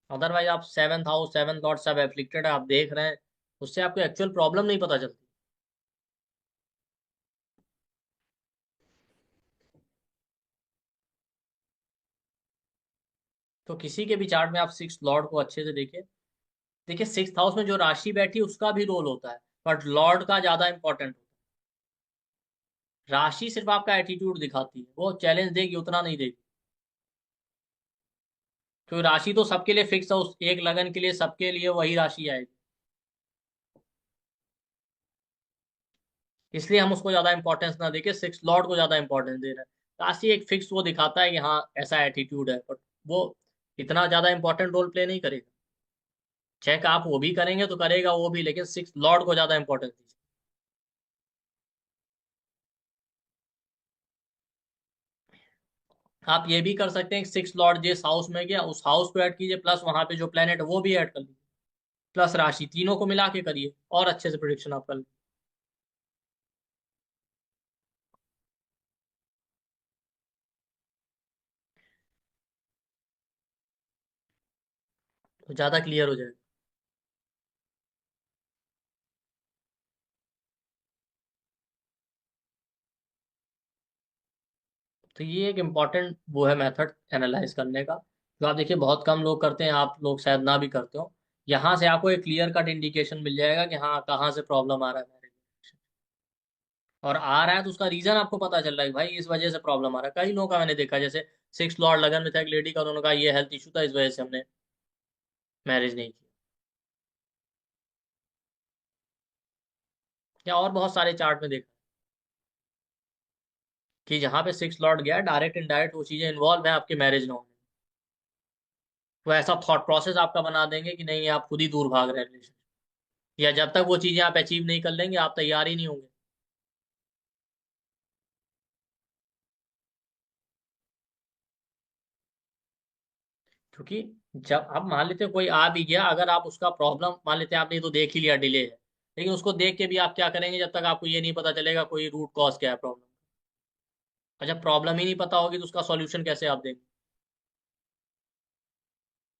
अदरवाइज आप सेवन्थ हाउस सेवन्थ लॉर्ड सब एफ्लिक्टेड है, आप देख रहे हैं, उससे आपको एक्चुअल प्रॉब्लम नहीं पता चलती। तो किसी के भी चार्ट में आप सिक्स लॉर्ड को अच्छे से देखिए। देखिए सिक्स हाउस में जो राशि बैठी है उसका भी रोल होता है, बट लॉर्ड का ज्यादा इंपॉर्टेंट होता है। राशि सिर्फ आपका एटीट्यूड दिखाती है, वो चैलेंज देगी उतना नहीं देगी। क्योंकि राशि तो सबके लिए फिक्स है, उस एक लगन के लिए सबके लिए वही राशि आएगी। इसलिए हम उसको ज्यादा इंपॉर्टेंस ना देके सिक्स लॉर्ड को ज्यादा इंपॉर्टेंस दे रहे हैं। राशि एक फिक्स वो दिखाता है कि हाँ ऐसा एटीट्यूड है, बट वो इतना ज्यादा इंपॉर्टेंट रोल प्ले नहीं करेगा। चेक आप वो भी करेंगे तो करेगा वो भी, लेकिन सिक्स लॉर्ड को ज्यादा इंपॉर्टेंस दीजिए। आप ये भी कर सकते हैं, सिक्स लॉर्ड जिस हाउस में गया उस हाउस को ऐड कीजिए, प्लस वहां पे जो प्लेनेट वो भी ऐड कर लीजिए, प्लस राशि, तीनों को मिला के करिए और अच्छे से प्रिडिक्शन आप कर लीजिए। तो ज्यादा क्लियर हो जाएगा। तो ये एक इम्पॉर्टेंट वो है मेथड एनालाइज करने का, जो आप देखिए बहुत कम लोग करते हैं, आप लोग शायद ना भी करते हो। यहाँ से आपको एक क्लियर कट इंडिकेशन मिल जाएगा कि हाँ कहाँ से प्रॉब्लम आ रहा है मैरिज में। और आ रहा है तो उसका रीजन आपको पता चल रहा है कि भाई इस वजह से प्रॉब्लम आ रहा है। कई लोगों का मैंने देखा, जैसे सिक्स लॉर्ड लगन में था एक लेडी का, उन्होंने कहा ये हेल्थ इशू था, इस वजह से हमने मैरिज नहीं की। या और बहुत सारे चार्ट में देखा कि जहाँ पे सिक्स लॉर्ड गया, डायरेक्ट इनडायरेक्ट वो चीजें इन्वॉल्व है आपके मैरिज ना होने में। वो ऐसा थॉट प्रोसेस आपका बना देंगे कि नहीं आप खुद ही दूर भाग रहे हैं रिलेशन, या जब तक वो चीजें आप अचीव नहीं कर लेंगे आप तैयार ही नहीं होंगे। क्योंकि जब आप मान लेते हैं कोई आ भी गया, अगर आप उसका प्रॉब्लम मान लेते हैं, आपने तो देख ही लिया डिले है, लेकिन उसको देख के भी आप क्या करेंगे जब तक आपको ये नहीं पता चलेगा कोई रूट कॉज क्या है प्रॉब्लम। और जब प्रॉब्लम ही नहीं पता होगी तो उसका सॉल्यूशन कैसे आप देंगे।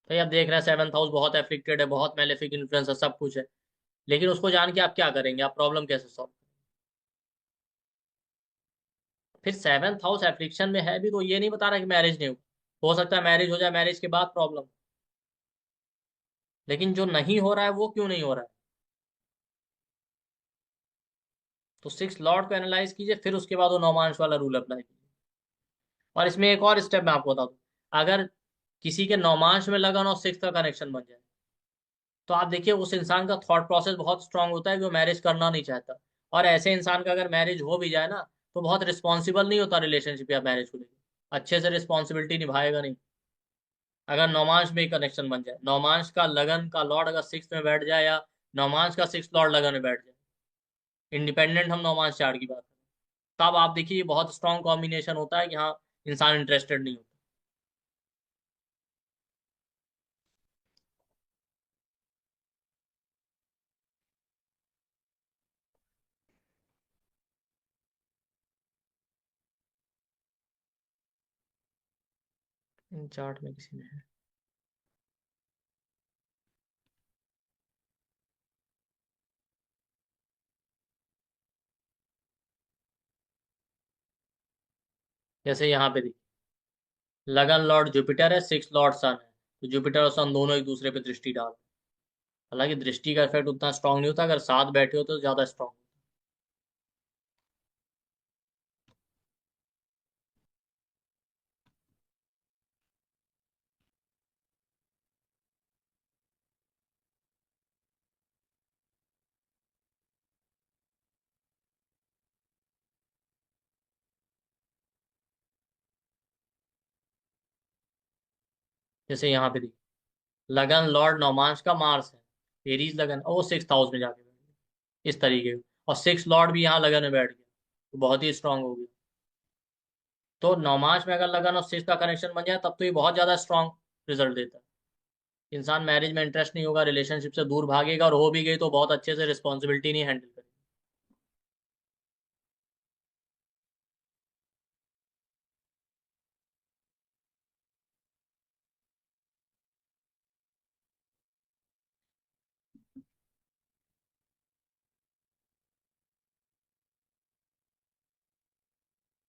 तो आप देख रहे हैं सेवन्थ हाउस बहुत एफिक्टेड है, बहुत मेलेफिक इन्फ्लुएंस है, सब कुछ है, लेकिन उसको जान के आप क्या करेंगे, आप प्रॉब्लम कैसे सॉल्व। फिर सेवन्थ हाउस एफ्लिक्शन में है भी तो ये नहीं बता रहा कि मैरिज नहीं हो सकता है मैरिज हो जाए, मैरिज के बाद प्रॉब्लम। लेकिन जो नहीं हो रहा है वो क्यों नहीं हो रहा है। तो सिक्स लॉर्ड को एनालाइज कीजिए, फिर उसके बाद वो नौमांश वाला रूल अप्लाई कीजिए। और इसमें एक और स्टेप मैं आपको बता दूं, अगर किसी के नौमांश में लगन और सिक्स का कनेक्शन बन जाए, तो आप देखिए उस इंसान का थॉट प्रोसेस बहुत स्ट्रांग होता है कि वो मैरिज करना नहीं चाहता। और ऐसे इंसान का अगर मैरिज हो भी जाए ना, तो बहुत रिस्पॉन्सिबल नहीं होता रिलेशनशिप या मैरिज को लेकर, अच्छे से रिस्पॉन्सिबिलिटी निभाएगा नहीं। अगर नौमांश में ही कनेक्शन बन जाए, नौमांश का लगन का लॉर्ड अगर सिक्स में बैठ जाए, या नौमांश का सिक्स लॉर्ड लगन में बैठ जाए, इंडिपेंडेंट हम नौमांश चार्ट की बात करें, तब आप देखिए ये बहुत स्ट्रांग कॉम्बिनेशन होता है कि हाँ इंसान इंटरेस्टेड नहीं होता। इन चार्ट में किसी में है। जैसे यहाँ पे देखिए, लगन लॉर्ड जुपिटर है, सिक्स लॉर्ड सन है, तो जुपिटर और सन दोनों एक दूसरे पे दृष्टि डाल रहे हैं। हालांकि दृष्टि का इफेक्ट उतना स्ट्रांग नहीं होता, अगर साथ बैठे हो तो ज्यादा स्ट्रांग। जैसे यहाँ पे देखिए, लगन लॉर्ड नौमांश का मार्स है, एरीज लगन, और वो सिक्स हाउस में जाके बैठ गया इस तरीके का, और सिक्स लॉर्ड भी यहाँ लगन में बैठ गया, तो बहुत ही स्ट्रांग हो गया। तो नौमांश में अगर लगन और सिक्स का कनेक्शन बन जाए तब तो ये बहुत ज्यादा स्ट्रांग रिजल्ट देता है। इंसान मैरिज में इंटरेस्ट नहीं होगा, रिलेशनशिप से दूर भागेगा, और हो भी गई तो बहुत अच्छे से रिस्पॉन्सिबिलिटी नहीं हैंडल